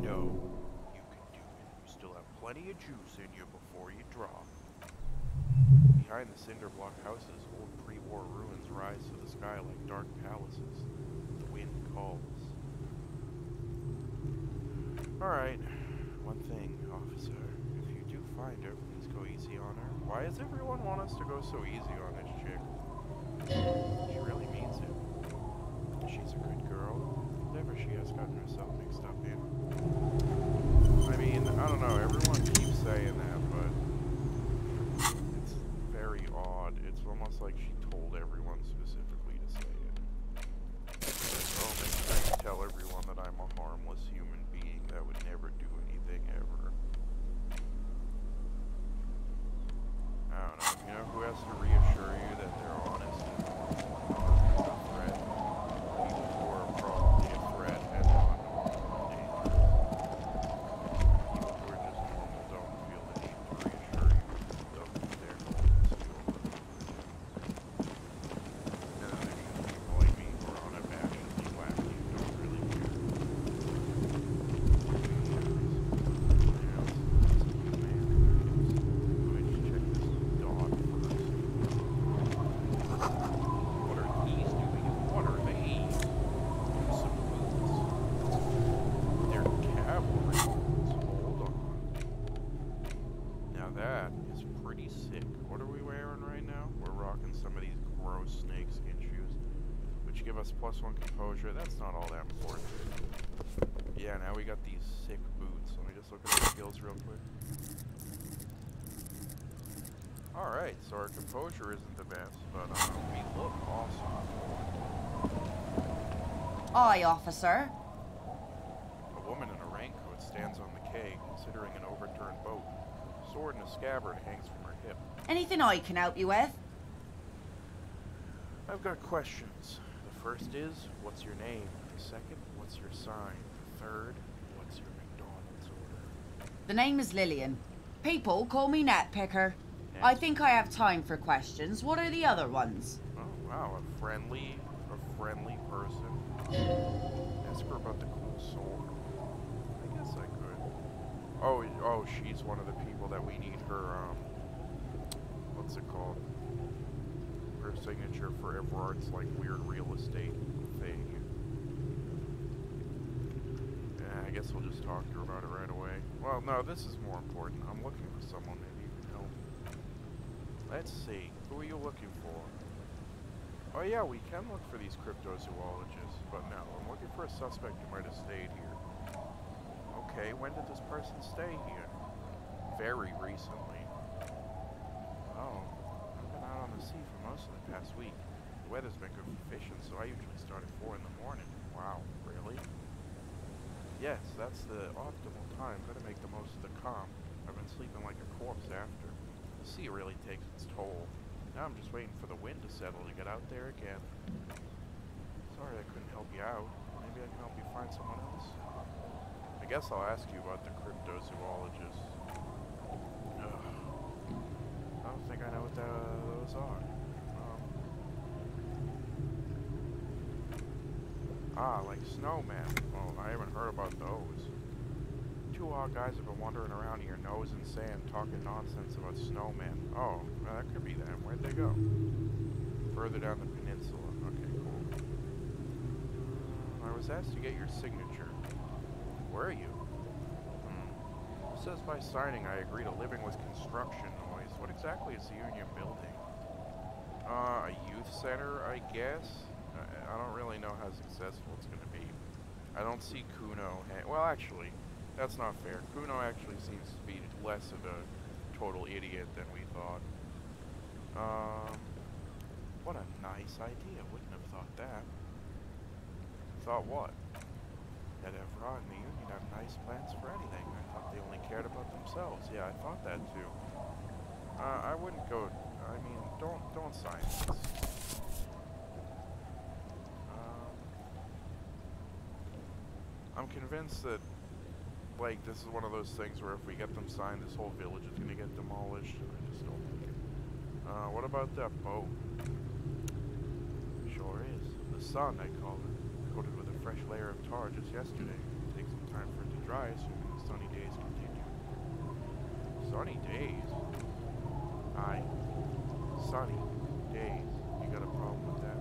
No, you can do it. You still have plenty of juice in you before you drop. Behind the cinder block houses, old pre-war ruins rise to the sky like dark palaces. The wind calls. Alright, one thing, officer. If you do find her, please go easy on her. Why does everyone want us to go so easy on this chick? She really means it. She's a good girl. Whatever she has gotten herself mixed up in. I mean, I don't know, everyone keeps saying that, but it's very like she told everyone specifically to say it. Oh, make sure you tell everyone that I'm a harmless human being that would never do anything ever. I don't know. You know who has to reassure you that they're honest and not a threat? People who are probably a threat and not normal and dangerous. People who are just normal don't feel the need to reassure you of their holiness to you. And then there's people like me who are unabashedly wacky and don't really care. +1 composure. That's not all that important. Yeah, now we got these sick boots. Let me just look at our skills real quick. Alright, so our composure isn't the best, but we look awesome. Aye, officer. A woman in a raincoat stands on the quay, considering an overturned boat. A sword in a scabbard hangs from her hip. Anything I can help you with? I've got questions. The first is, what's your name? The second, what's your sign? The third, what's your McDonald's order? The name is Lillian. People call me Netpicker. I think I have time for questions. What are the other ones? Oh, wow, a friendly person. Ask her about the cool sword. I guess I could. Oh, she's one of the people that we need her, what's it called? Her signature for Everard's, like, weird real estate thing. Yeah, I guess we'll just talk to her about it right away. Well, no, this is more important. I'm looking for someone maybe you can help. Let's see. Who are you looking for? Oh yeah, we can look for these cryptozoologists, but no, I'm looking for a suspect who might have stayed here. Okay, when did this person stay here? Very recently. Oh, I've been out on the sea for most of the past week. The weather's been good for fishing, so I usually start at 4 in the morning. Wow, really? Yes, that's the optimal time. Gotta make the most of the calm. I've been sleeping like a corpse after. The sea really takes its toll. Now I'm just waiting for the wind to settle to get out there again. Sorry I couldn't help you out. Maybe I can help you find someone else. I guess I'll ask you about the cryptozoologists. Ugh. I don't think I know what those are. Like snowmen. Oh, I haven't heard about those. 2 odd guys have been wandering around here, nose in sand, talking nonsense about snowmen. Oh, well, that could be them. Where'd they go? Further down the peninsula. Okay, cool. I was asked to get your signature. Were you? It says by signing I agree to living with construction noise. What exactly is the Union building? A youth center, I guess? I don't really know how successful it's going to be. I don't see Kuno. Well, actually, that's not fair. Kuno actually seems to be less of a total idiot than we thought. What a nice idea. Wouldn't have thought that. Thought what? That Everard and the Union have nice plans for anything. I thought they only cared about themselves. Yeah, I thought that too. I wouldn't go... I mean, don't sign this. I'm convinced that, like, this is one of those things where if we get them signed, this whole village is going to get demolished. I just don't think it. What about that boat? Sure is. The sun, I call it. Coated with a fresh layer of tar just yesterday. It takes some time for it to dry, assuming the sunny days continue. Sunny days? Aye. Sunny days. You got a problem with that?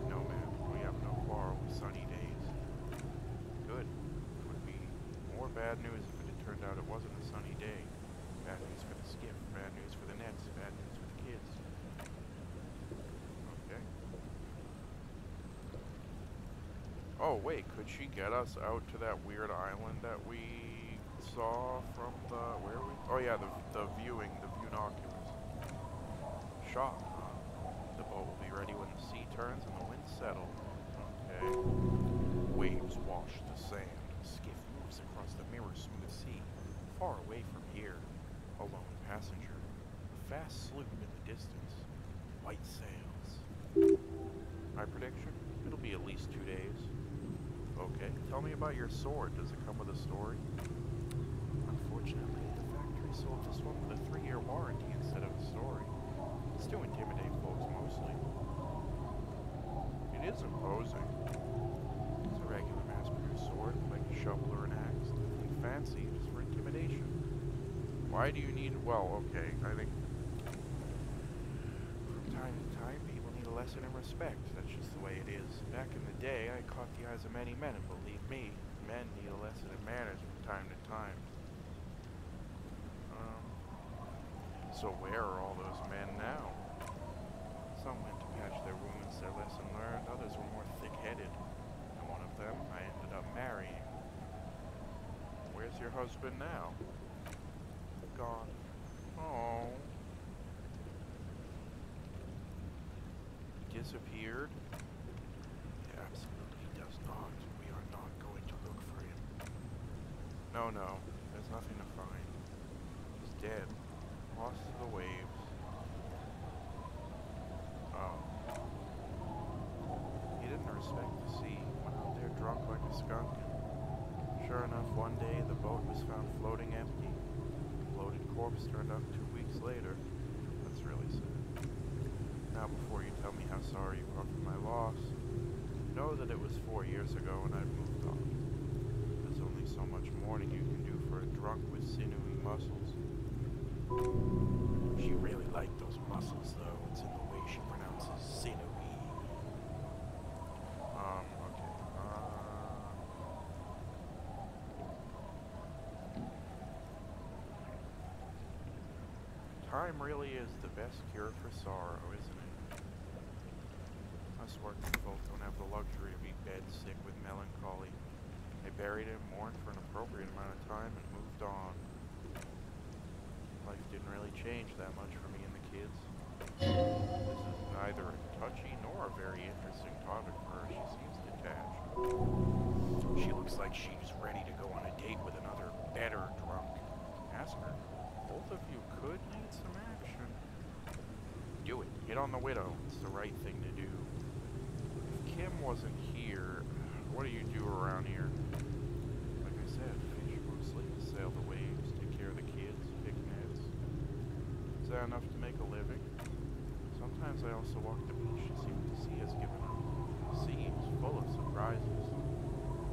No, man. We have no quarrel with sunny days. Good. It would be more bad news if it had turned out it wasn't a sunny day. Bad news for the skiff, bad news for the nets, bad news for the kids. Okay. Oh, wait, could she get us out to that weird island that we saw from the... Where we... Oh, yeah, the viewing, the viewnoculars. Shop, huh? settled. Okay. Waves wash the sand. Skiff moves across the mirror-smooth sea. Far away from here. A lone passenger. A fast sloop in the distance. White sails. My prediction? It'll be at least 2 days. Okay, tell me about your sword. Does it come with a story? Unfortunately, the factory sold this one with a 3-year warranty instead of a story. It's to intimidate folks mostly. It is imposing. It's a regular mass-produced sword, like a shovel or an axe. Nothing fancy, just for intimidation. Why do you need... Well, okay, I think... From time to time, people need a lesson in respect. That's just the way it is. Back in the day, I caught the eyes of many men, and believe me, men need a lesson in manners from time to time. So where are all those men now? Some went to patch their wounds, their lesson learned. Others were more thick-headed. And one of them I ended up marrying. Where's your husband now? Gone. Oh. Disappeared? He absolutely does not. We are not going to look for him. No, there's nothing to find. He's dead. Lost to the waves. Oh. He didn't respect the sea. Went out there drunk like a skunk. Sure enough, one day the boat was found floating empty. Floated corpse turned up 2 weeks later. That's really sad. Now before you tell me how sorry you are for my loss, know that it was 4 years ago and I've moved on. There's only so much mourning you can do for a drunk with sinewy muscles. She really liked those muscles, though. It's in the way she pronounces sinewy. Okay. Time really is the best cure for sorrow, isn't it? Us working folk don't have the luxury of being bed-sick with melancholy. They buried him, mourned for an appropriate amount of time, and moved on. Life didn't really change that much for me and the kids. This is neither a touchy nor a very interesting topic for her. She seems detached. She looks like she's ready to go on a date with another better drunk. Ask her. Both of you could need some action. Do it. Hit on the widow. It's the right thing to do. If Kim wasn't here, what do you do around here? Like I said, fish mostly, sail the waves, take care of the kids, pick nets. Is that enough to make a living? Sometimes I also walk the beach to see what the sea has given up. The sea is full of surprises.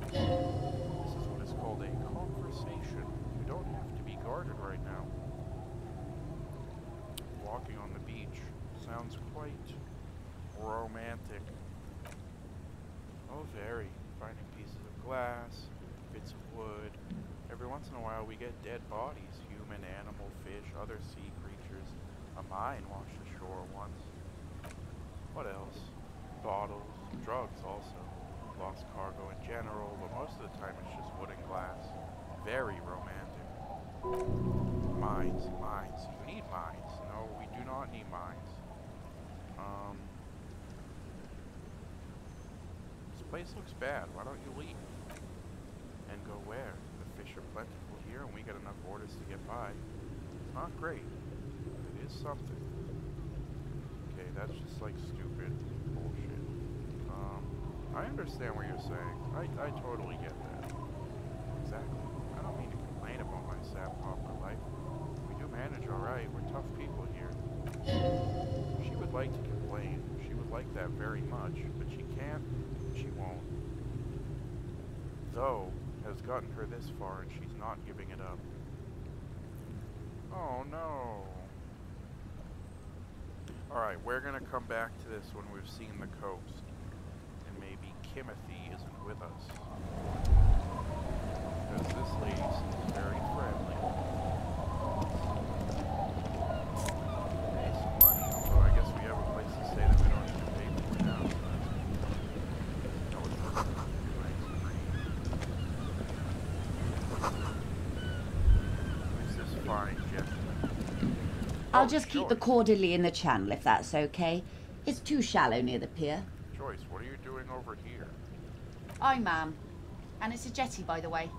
This is what is called a conversation. You don't have to be guarded right now. Walking on the beach sounds quite romantic. Oh, very. Finding pieces of glass, bits of wood. Every once in a while we get dead bodies, human, animal, fish, other sea creatures. A mine washed ashore once. What else? Bottles, drugs also. Lost cargo in general, but most of the time it's just wood and glass. Very romantic. Mines. You need mines. No, we do not need mines. This place looks bad. Why don't you leave? And go where? The fish are plentiful here and we get enough orders to get by. It's not great. It is something. Okay, that's just like stupid bullshit. I understand what you're saying. I totally get that. Exactly. I don't mean to complain about my sap opera life. We do manage alright. We're tough people here. She would like to complain. She would like that very much, but she can't, and she won't. Though has gotten her this far, and she's not giving it up. Oh no. Alright, we're gonna come back to this when we've seen the coast. And maybe Kimothy isn't with us. Because this lady seems very friendly. Pay some money, although I guess we have a place to stay that we don't need to pay for now. So that was nice and green. Who's this fine gentleman? I'll just keep the cordially in the channel if that's okay. It's too shallow near the pier. Joyce, what are you doing over here? Aye, ma'am. And it's a jetty, by the way.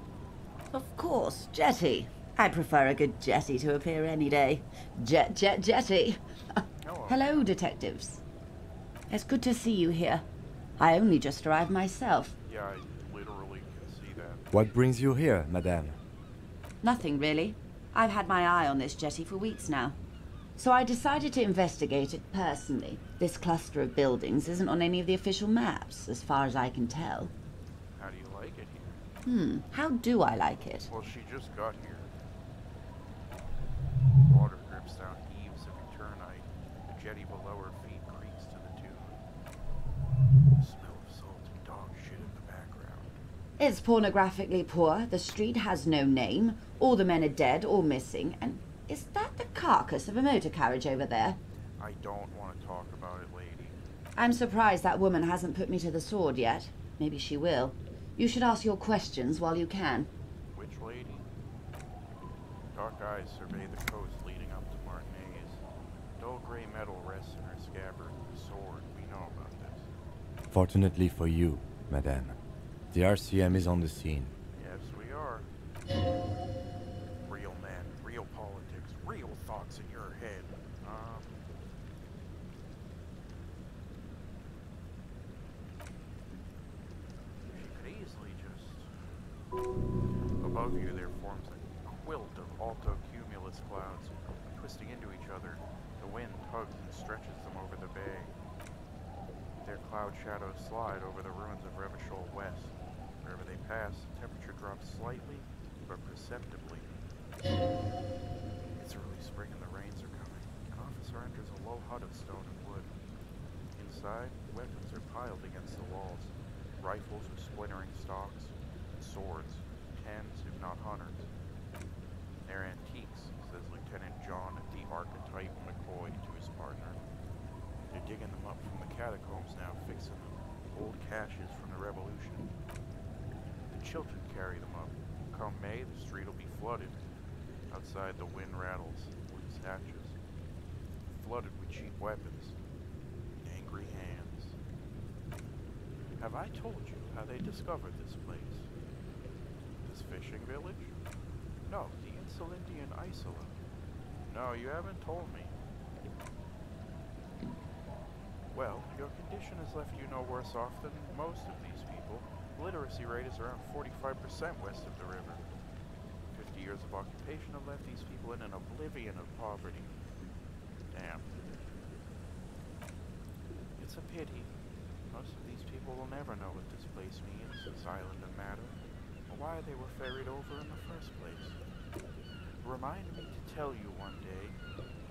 Of course, jetty. I prefer a good jetty to appear any day. Jetty. Hello. Hello, detectives. It's good to see you here. I only just arrived myself. Yeah, I literally can see that. What brings you here, madame? Nothing, really. I've had my eye on this jetty for weeks now. So I decided to investigate it personally. This cluster of buildings isn't on any of the official maps, as far as I can tell. How do you like it here? How do I like it? Well, she just got here. Water drips down eaves of eternite. The jetty below her feet creaks to the tune. The smell of salt and dog shit in the background. It's pornographically poor, the street has no name, all the men are dead or missing, and is that the carcass of a motor carriage over there? I don't want to talk about it, lady. I'm surprised that woman hasn't put me to the sword yet. Maybe she will. You should ask your questions while you can. Which lady? Dark eyes survey the coast leading up to Martinez. Dull gray metal rests in her scabbard. The sword, we know about this. Fortunately for you, madame, the RCM is on the scene. Yes, we are. Real men, real politics, real thoughts in your head. She could easily just... Above you there forms a quilt of alto-cumulus clouds, twisting into each other. The wind tugs and stretches them over the bay. Their cloud shadows slide over the ruins of Revachol West. Wherever they pass, the temperature drops slightly, but perceptibly. It's early spring and the rains are coming. An officer enters a low hut of stone and wood. Inside, weapons are piled against the walls. Rifles with splintering stocks, and swords, tens if not hundreds. They're antiques, says Lieutenant John the Archetype McCoy to his partner. They're digging them up from the catacombs now, fixing them. Old caches from the Revolution. The children carry them up. Come May, the street will be flooded. Outside, the wind rattles loose hatches. Flooded with cheap weapons. Angry hands. Have I told you how they discovered this place? This fishing village? No, the Insulindian Isola. No, you haven't told me. Well, your condition has left you no worse off than most of these people. The literacy rate is around 45% west of the river. 50 years of occupation have left these people in an oblivion of poverty. Damn. It's a pity. Most of these people will never know what this place means, this island of matter, or why they were ferried over in the first place. Remind me to tell you one day.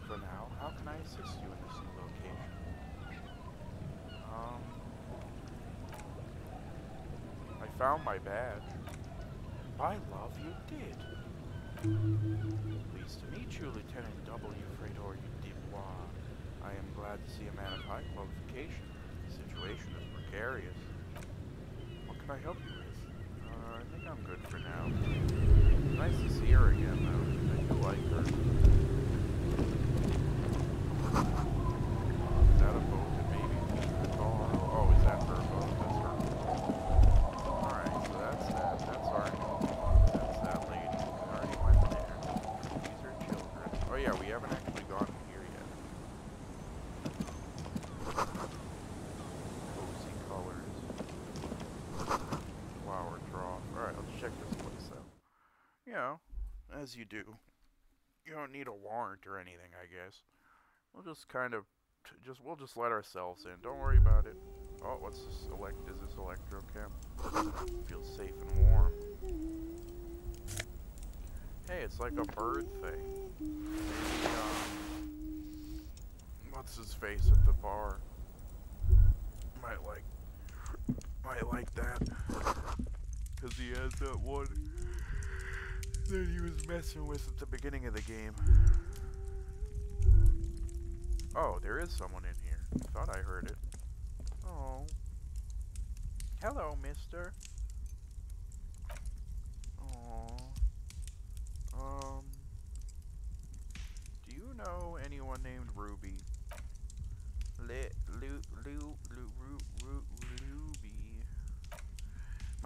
For now, how can I assist you in this new location? I found my badge. By love, you did. Pleased to meet you, Lieutenant W. Fredor Dubois. I am glad to see a man of high qualification. The situation is precarious. What can I help you with? I think I'm good for now. Nice to see her again, though. I do like her. Is that a boat that maybe we could borrow? Oh, is that her boat? That's her boat. Alright, so that's that. That's our... That's that lady. We already went there. These are children. Oh yeah, we haven't actually gone here yet. Cozy colors. Flower trough. Alright, let's check this place out. You know, as you do. You don't need a warrant or anything, I guess. We'll just kind of... we'll just let ourselves in. Don't worry about it. Oh, what's this? Is this electrochem? Feels safe and warm. Hey, it's like a bird thing. Maybe, what's his face at the bar? Might like that. Cause he has that one that he was messing with at the beginning of the game. Oh, there is someone in here. Thought I heard it. Oh. Hello, mister. Oh. Do you know anyone named Ruby?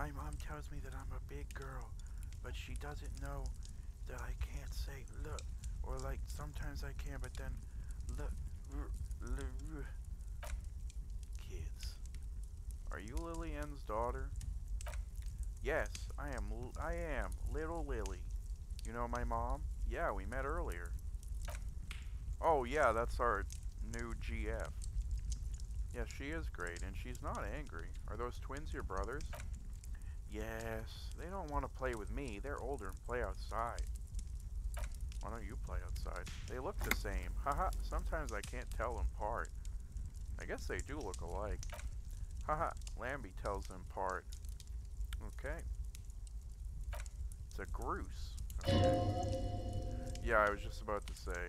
My mom tells me that I'm a big girl, but she doesn't know that I can't say look, or like sometimes I can, but then look, kids. Are you Lily Ann's daughter? Yes, I am little Lily. You know my mom? Yeah, we met earlier. Oh yeah, that's our new GF. Yeah, she is great, and she's not angry. Are those twins your brothers? Yes, they don't want to play with me. They're older and play outside. Why don't you play outside? They look the same. Haha, sometimes I can't tell them apart. I guess they do look alike. Haha, Lambie tells them apart. Okay. It's a Groose. Okay. Yeah, I was just about to say.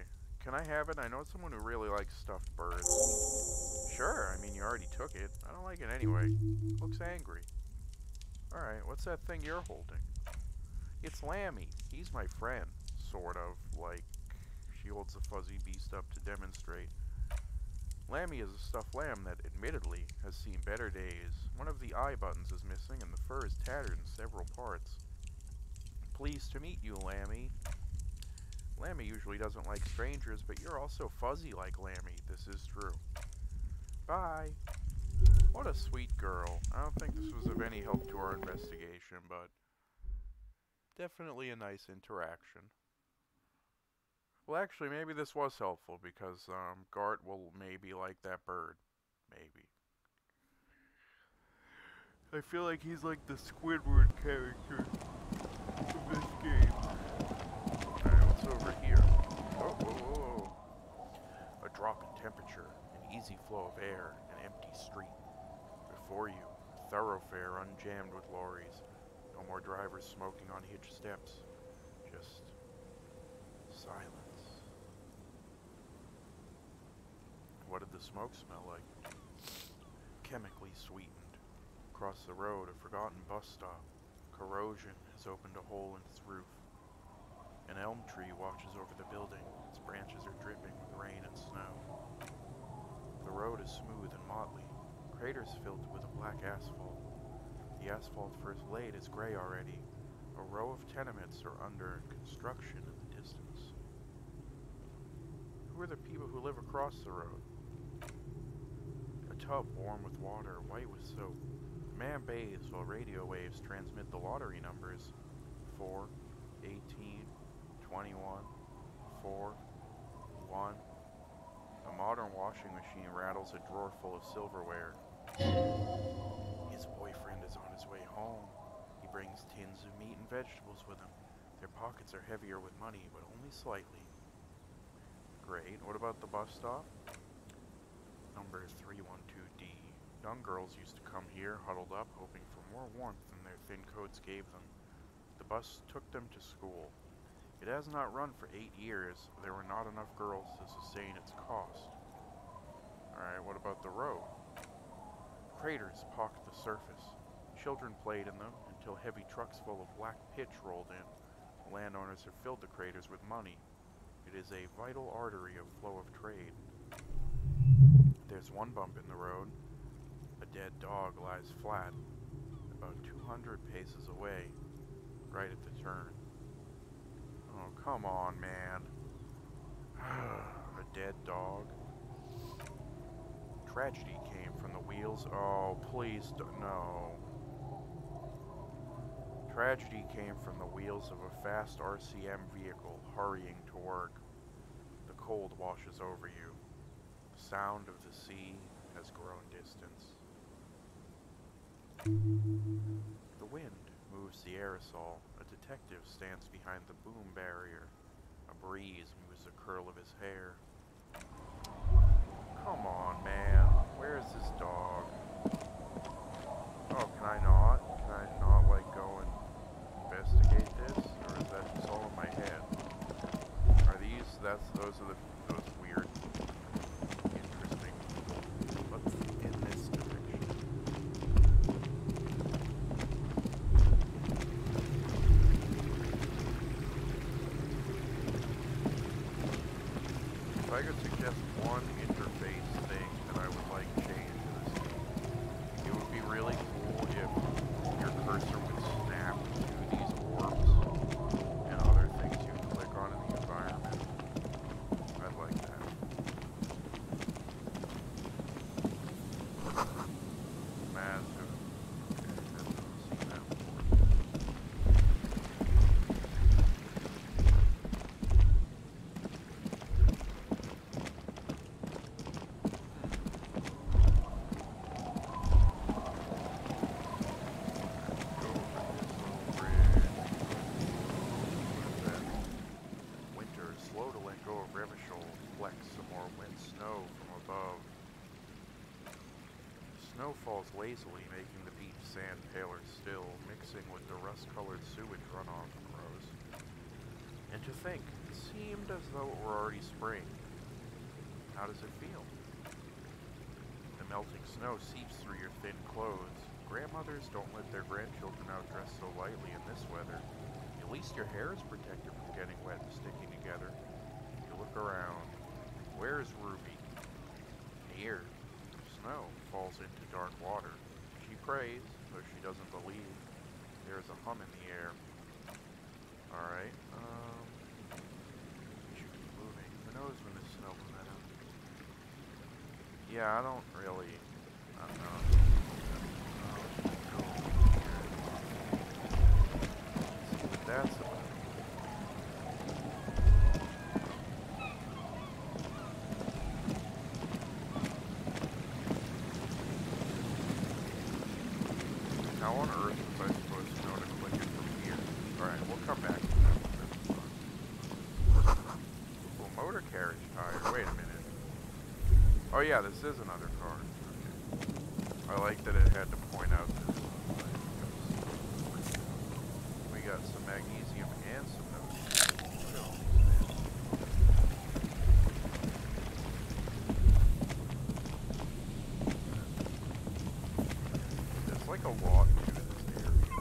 Can I have it? I know someone who really likes stuffed birds. Sure, I mean, you already took it. I don't like it anyway. Looks angry. Alright, what's that thing you're holding? It's Lammy. He's my friend. Sort of. Like, she holds the fuzzy beast up to demonstrate. Lammy is a stuffed lamb that, admittedly, has seen better days. One of the eye buttons is missing and the fur is tattered in several parts. Pleased to meet you, Lammy. Lammy usually doesn't like strangers, but you're also fuzzy like Lammy. This is true. Bye. What a sweet girl. I don't think this was of any help to our investigation, but definitely a nice interaction. Well, actually, maybe this was helpful, because Gart will maybe like that bird. Maybe. I feel like he's like the Squidward character of this game. Alright, what's over here? Oh, whoa, whoa, whoa. A drop in temperature, an easy flow of air, an empty street. Before you, a thoroughfare unjammed with lorries. No more drivers smoking on hitched steps. Just silence. What did the smoke smell like? Chemically sweetened. Across the road, a forgotten bus stop. Corrosion has opened a hole in its roof. An elm tree watches over the building. Its branches are dripping with rain and snow. The road is smooth and motley. Craters filled with a black asphalt. The asphalt first laid is gray already. A row of tenements are under construction in the distance. Who are the people who live across the road? A tub warm with water, white with soap. A man bathes while radio waves transmit the lottery numbers. 4, 18, 21, 4, 1. A modern washing machine rattles a drawer full of silverware. His boyfriend is on his way home. He brings tins of meat and vegetables with him. Their pockets are heavier with money, but only slightly. Great. What about the bus stop? Number 312D. Young girls used to come here, huddled up, hoping for more warmth than their thin coats gave them. The bus took them to school. It has not run for 8 years. There were not enough girls to sustain its cost. Alright, what about the road? Craters pocked the surface. Children played in them until heavy trucks full of black pitch rolled in. The landowners have filled the craters with money. It is a vital artery of flow of trade. There's one bump in the road. A dead dog lies flat, about 200 paces away, right at the turn. Oh, come on, man. A dead dog. Tragedy came from the wheels. Oh, please no. Tragedy came from the wheels of a fast RCM vehicle hurrying to work. The cold washes over you. The sound of the sea has grown distance. The wind moves the aerosol. A detective stands behind the boom barrier. A breeze moves the curl of his hair. Come on, man. Where is this dog? Oh, can I not? Can I not, like, go and investigate this? Or is that just all in my head? Are these, those are those weird, interesting, what's in this direction? If I could suggest one interface thing that I would like changed in this game, it would be really cool if your cursor falls lazily, making the beach sand paler still, mixing with the rust-colored sewage runoff from Rose. And to think, it seemed as though it were already spring. How does it feel? The melting snow seeps through your thin clothes. Grandmothers don't let their grandchildren out dressed so lightly in this weather. At least your hair is protected from getting wet and sticking together. You look around. Where is Ruby? Here. Snow falls into dark water. She prays, though she doesn't believe. There is a hum in the air. Alright, we should keep moving. Who knows when the snow will let out? Yeah, I don't know. See what that's about. How on earth was I supposed to know to click it from here? Alright, we'll come back to that. Well, motor carriage tire. Wait a minute. Oh yeah, this is another car. Okay. I like that it had to point out this. We got some magnesium and some notes. There's like a lot to this area.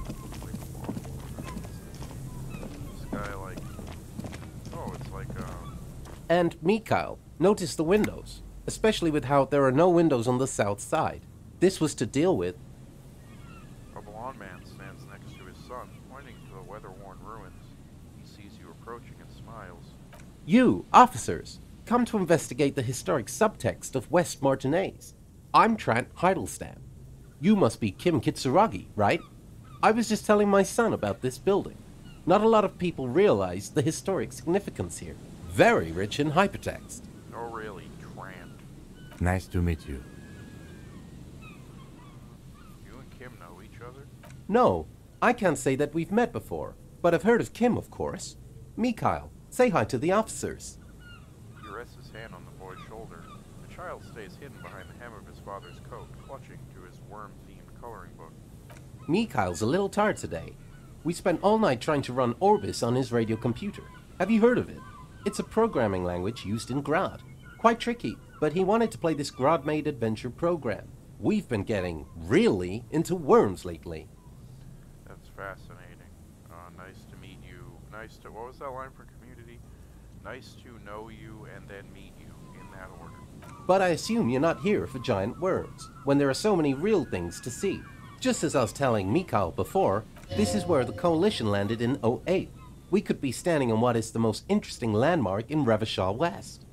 Like a lot. This guy like... Oh, it's like And Mikhail, notice the windows. Especially with how there are no windows on the south side. This was to deal with. A blond man stands next to his son, pointing to the weather-worn ruins. He sees you approaching and smiles. You, officers, come to investigate the historic subtext of West Martinez. I'm Trant Heidelstein. You must be Kim Kitsuragi, right? I was just telling my son about this building. Not a lot of people realize the historic significance here. Very rich in hypertext. Oh really, Trant? Nice to meet you. You and Kim know each other? No, I can't say that we've met before, but I've heard of Kim, of course. Mikhail, say hi to the officers. He rests his hand on the boy's shoulder. The child stays hidden behind the hem of his father's coat, clutching to his worm-themed coloring book. Mikhail's a little tired today. We spent all night trying to run Orbis on his radio computer. Have you heard of it? It's a programming language used in Grad. Quite tricky, but he wanted to play this Grad-made adventure program. We've been getting really into worms lately. That's fascinating. Nice to meet you. What was that line for Community? Nice to know you and then meet you, in that order. But I assume you're not here for giant worms, when there are so many real things to see. Just as I was telling Mikhail before, this is where the Coalition landed in '08. We could be standing on what is the most interesting landmark in Revachol West.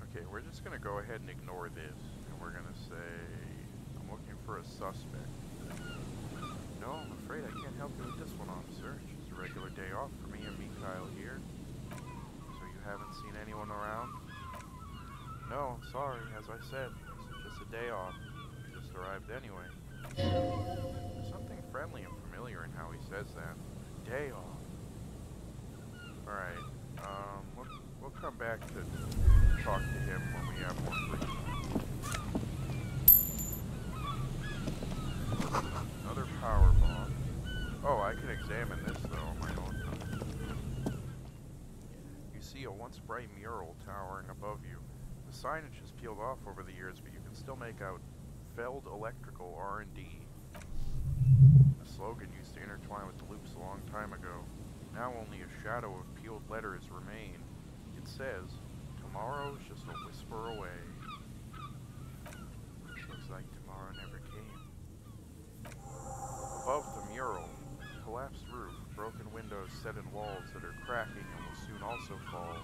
Okay, we're just gonna go ahead and ignore this, and we're gonna say, I'm looking for a suspect. No, I'm afraid I can't help you with this one, officer. It's just a regular day off for me and Mikhail here. So you haven't seen anyone around? No, sorry, as I said, it's just a day off. You just arrived anyway. There's something friendly and familiar in how he says that. Day off. Alright, we'll come back to talk to him when we have more free time. Another power bomb. Oh, I can examine this though on my own time. You see a once bright mural towering above you. The signage has peeled off over the years, but you can still make out Feld Electrical R&D. The slogan used to intertwine with the loops a long time ago. Now only a shadow of peeled letters remain. It says, tomorrow is just a whisper away. Looks like tomorrow never came. Above the mural, collapsed roof, broken windows set in walls that are cracking and will soon also fall.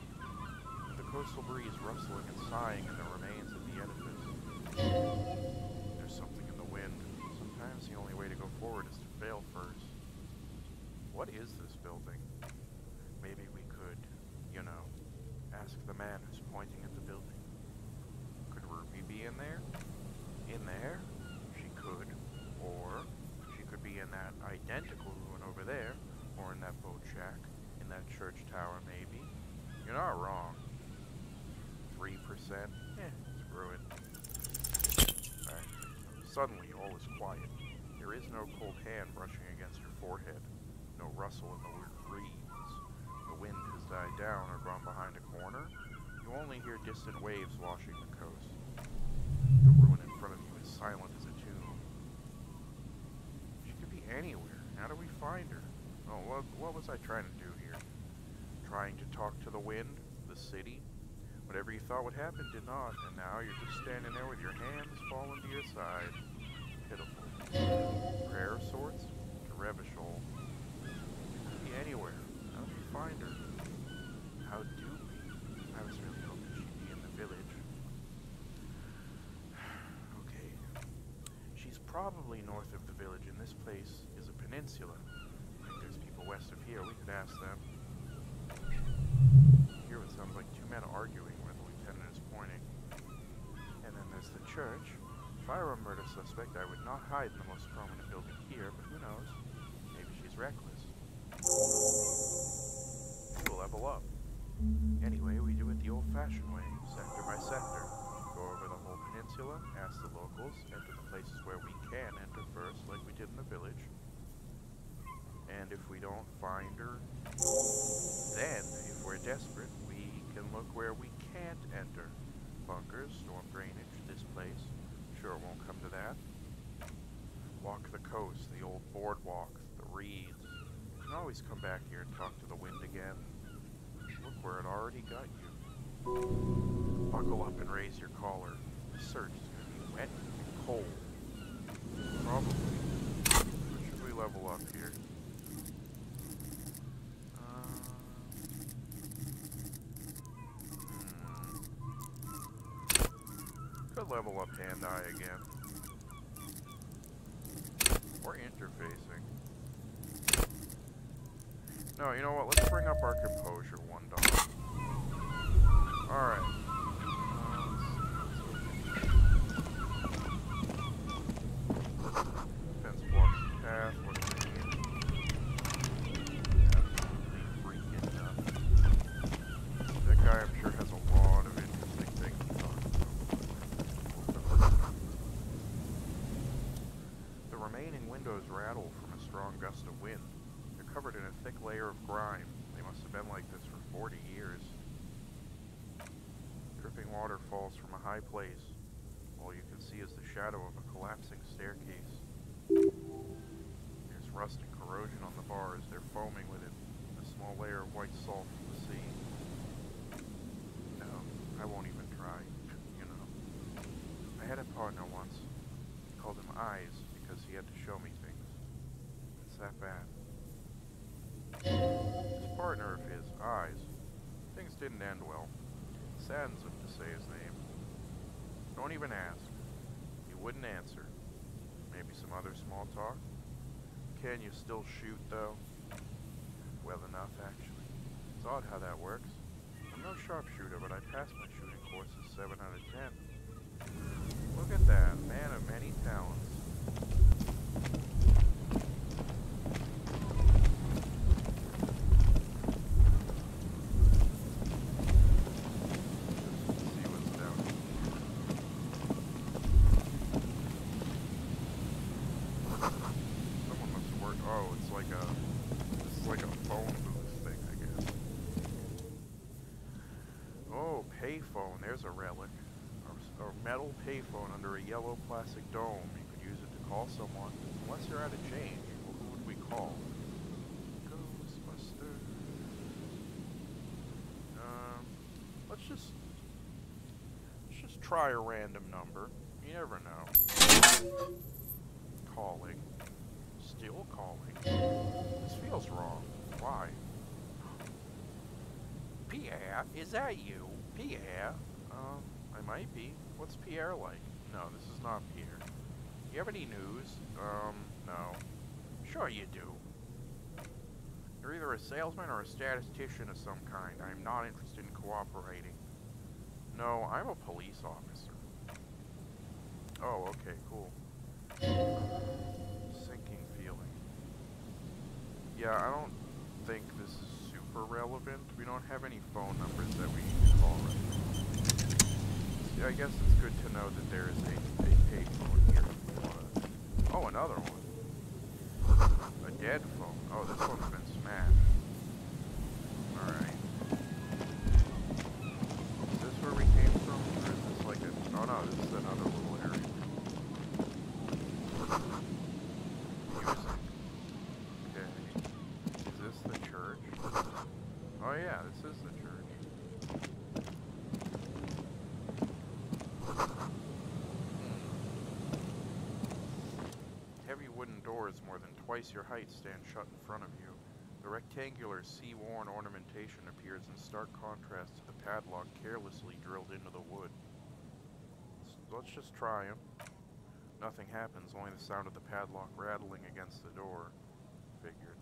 The coastal breeze rustling and sighing in the remains of the edifice. There's something in the wind. Sometimes the only way to go forward is to fail first. What is this building? Maybe we could, ask the man who's pointing at the building. Could Ruby be in there? In there? She could. Or she could be in that identical ruin over there, or in that boat shack, in that church tower maybe. You're not wrong. 3%? Screw it. Alright, Suddenly, all is quiet. There is no cold hand brushing against your forehead, no rustle in the reeds. The wind has died down or gone behind a corner. You only hear distant waves washing the coast. The ruin in front of you is silent as a tomb. She could be anywhere. How do we find her? Oh, what was I trying to do here? Trying to talk to the wind? The city? Whatever you thought would happen did not, and now you're just standing there with your hands fallen to your side. Pitiful. Prayer of sorts? To Revachol. She could be anywhere. How do we find her? How do we? I was really hoping she'd be in the village. Okay. She's probably north of the village, and this place is a peninsula. I think there's people west of here. We could ask them. Here it sounds like two men arguing where the lieutenant is pointing. And then there's the church. If I were a murder suspect, I would not hide in the most prominent building here, but who knows? Maybe she's reckless. We'll level up. Anyway, we do it the old-fashioned way, sector by sector. Go over the whole peninsula, ask the locals, enter the places where we can enter first, like we did in the village. And if we don't find her, then, if we're desperate, we can look where we can't enter. Bunkers, storm drainage, this place. Sure, it won't come to that. Walk the coast, the old boardwalk, the reeds. You can always come back here and talk to the wind again. Look where it already got you. Buckle up and raise your collar. The search is going to be wet and cold. Probably. Or should we level up here? Could level up hand-eye again. Or interfacing. No, you know what? Let's bring up our composure one dog. Alright. Fence blocks the path. What do we need? Absolutely freaking nuts. That guy, I'm sure, has a lot of interesting things to talk about. The remaining windows rattle from a strong gust of wind. They're covered in a thick layer of grime. They must have been like this for 40 years. Dripping water falls from a high place. All you can see is the shadow of a collapsing staircase. There's rust and corrosion on the bars. They're foaming with it. A small layer of white salt from the sea. No, I won't even try. You know. I had a partner once. He called him Eyes because he had to show me things. It's that bad. This partner of his, Eyes, things didn't end well. Saddens him to say his name. Don't even ask. He wouldn't answer. Maybe some other small talk? Can you still shoot, though? Well enough, actually. It's odd how that works. I'm no sharpshooter, but I passed my shooting courses 7 out of 10. Look at that, man of many talents. Payphone, there's a relic. A metal payphone under a yellow plastic dome. You could use it to call someone. Unless you're out of change, well, who would we call? Ghostbusters. Let's just try a random number. You never know. Calling. Still calling. This feels wrong. Why? Pierre, is that you? Pierre? I might be. What's Pierre like? No, this is not Pierre. You have any news? No. Sure you do. You're either a salesman or a statistician of some kind. I am not interested in cooperating. No, I'm a police officer. Oh, okay, cool. Sinking feeling. Yeah, I don't think this is super relevant. We don't have any phone numbers that we can call right now. Yeah, I guess it's good to know that there is a payphone here. another one. A dead phone. Oh, this one's been smashed. Alright. Is this where we came from? Or is this like a... Oh no, this is another little area. Music. Okay. Is this the church? Oh yeah, this is the church. Heavy wooden doors more than twice your height stand shut in front of you. The rectangular, sea-worn ornamentation appears in stark contrast to the padlock carelessly drilled into the wood. Let's just try him. Nothing happens, only the sound of the padlock rattling against the door. Figured.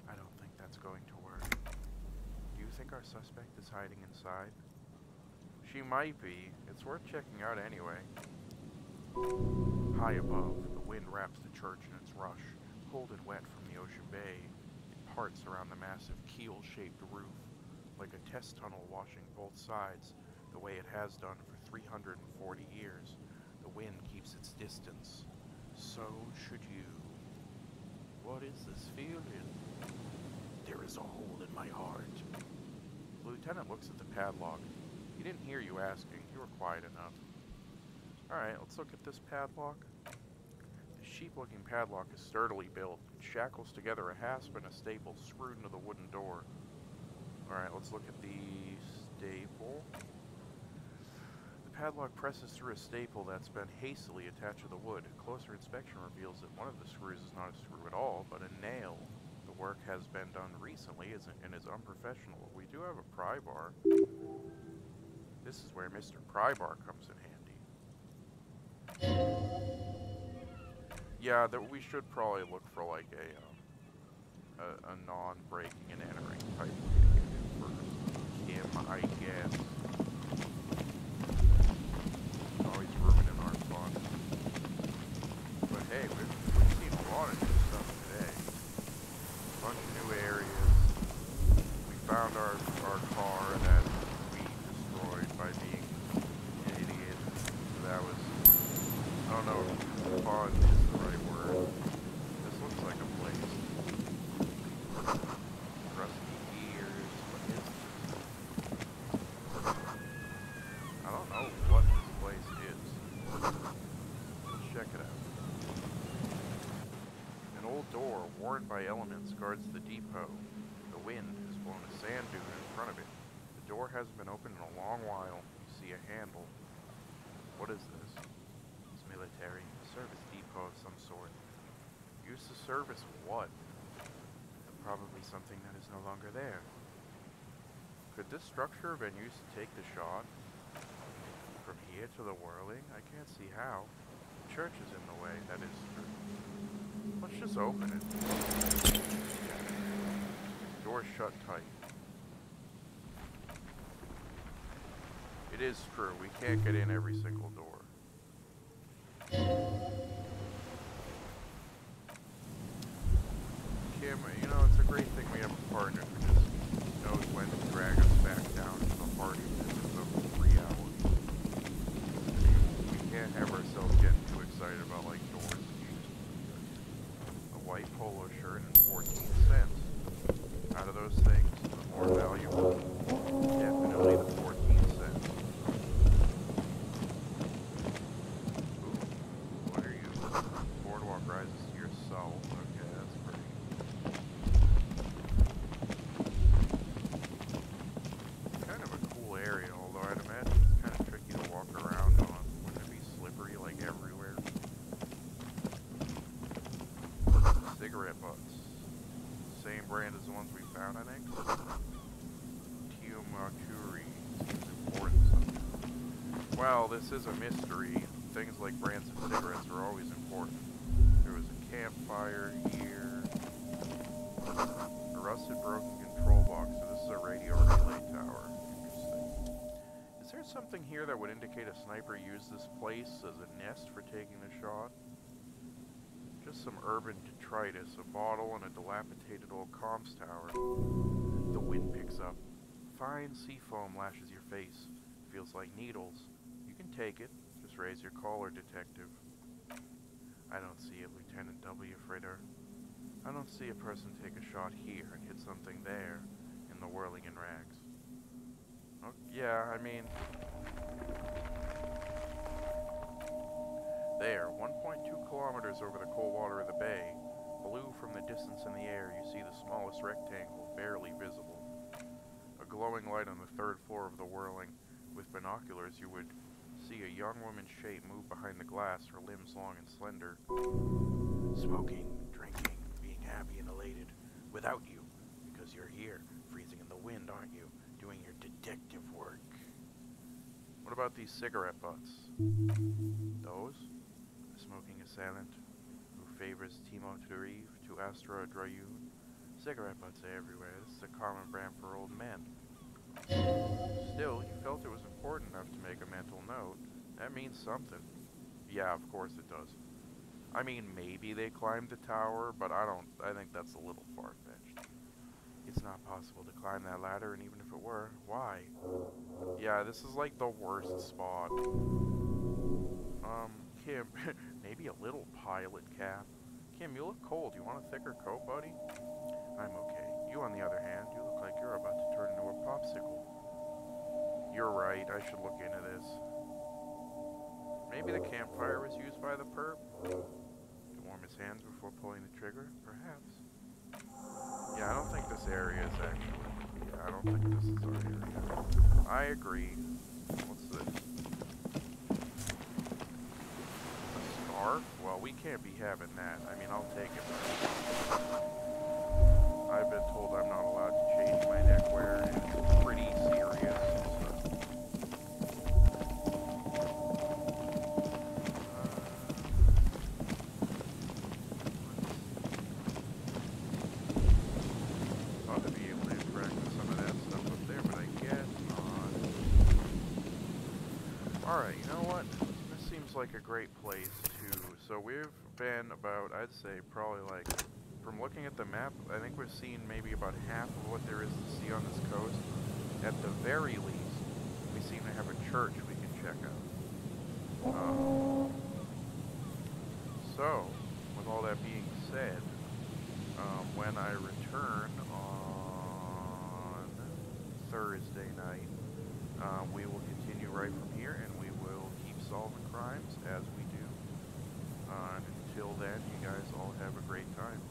I don't think that's going to work. Do you think our suspect is hiding inside? She might be. It's worth checking out anyway. High above, the wind wraps the church in its rush, cold and wet from the ocean bay. It parts around the massive keel-shaped roof, like a test tunnel washing both sides, the way it has done for 340 years. The wind keeps its distance. So should you. What is this feeling? There is a hole in my heart. The lieutenant looks at the padlock. He didn't hear you asking. You were quiet enough. Alright, let's look at this padlock. The sheep-looking padlock is sturdily built. It shackles together a hasp and a staple screwed into the wooden door. Alright, let's look at the staple. The padlock presses through a staple that's been hastily attached to the wood. Closer inspection reveals that one of the screws is not a screw at all, but a nail. The work has been done recently and is unprofessional. We do have a pry bar. This is where Mr. Prybar comes in handy. Yeah, that we should probably look for like a non-breaking and entering type way to get in first. Kim, I guess. Always ruining our fun. But hey, we've seen a lot of new stuff today. A bunch of new areas. We found our car that we destroyed by being an idiot. So that was, I don't know if fun is the right word. This looks like a place. Rusty gears, what is this? I don't know what this place is. Let's check it out. An old door, worn by elements, guards the depot. The wind has blown a sand dune in front of it. The door hasn't been opened in a long while. You see a handle. What is this? It's military. A service depot of some sort. Used to service what? Probably something that is no longer there. Could this structure have been used to take the shot? From here to the whirling? I can't see how. The church is in the way, that is true. Let's just open it. Door's shut tight. It is true, we can't get in every single door. Kim, you know, it's a great thing we have a partner who just knows when to drag us back down to the party of reality. We can't have ourselves getting too excited about, like, doors. A white polo shirt and 14 cents. Out of those things, the more valuable, definitely the 14 cents. Ooh, what are you? Boardwalk rises to your soul. Okay, that's pretty. Kind of a cool area, although I'd imagine it's kind of tricky to walk around on. Wouldn't it be slippery like everywhere? Cigarette butts. Same brand as the ones we found, I think. Tiumakuri seems important somehow. Well, this is a mystery. Things like brands of cigarettes are always important. There was a campfire here. A rusted broken control box. So this is a radio relay tower. Interesting. Is there something here that would indicate a sniper used this place as a nest for taking the shot? Just some urban detritus, a bottle, and a dilapidated old comms tower. The wind picks up. Fine sea foam lashes your face. Feels like needles. You can take it. Just raise your collar, detective. I don't see it, Lieutenant W. Fritter. I don't see a person take a shot here and hit something there in the whirling in rags. Oh, yeah, I mean... There, 1.2 kilometers over the cold water of the bay, blue from the distance in the air, you see the smallest rectangle, barely visible. A glowing light on the third floor of the whirling. With binoculars, you would see a young woman's shape move behind the glass, her limbs long and slender. Smoking, drinking, being happy and elated. Without you. Because you're here, freezing in the wind, aren't you? Doing your detective work. What about these cigarette butts? Those? The smoking assailant who favors Timo Turiv to Astra Drayun. Cigarette butts everywhere. This is a common brand for old men. Still, you felt it was important enough to make a mental note. That means something. Yeah, of course it does. I mean, maybe they climbed the tower, but I think that's a little far-fetched. It's not possible to climb that ladder, and even if it were, why? Yeah, this is like the worst spot. Kim, maybe a little pilot cap. Kim, you look cold. You want a thicker coat, buddy? I'm okay. You, on the other hand, you look like you're about to turn into a popsicle. You're right, I should look into this. Maybe the campfire was used by the perp? To warm his hands before pulling the trigger? Perhaps. Yeah, I don't think this area is actually... Yeah, I don't think this is our area. I agree. What's this? A scarf? Well, we can't be having that. I mean, I'll take it. I've been told I'm not allowed to change my neckwear, and it's pretty serious. Ought to be able to interact with some of that stuff up there, but I guess not. Alright, you know what? This seems like a great place to... So we've been about, I'd say, probably like... From looking at the map, I think we've seen maybe about half of what there is to see on this coast. At the very least, we seem to have a church we can check out. So, with all that being said, when I return on Thursday night, we will continue right from here, and we will keep solving crimes as we do. And until then, you guys all have a great time.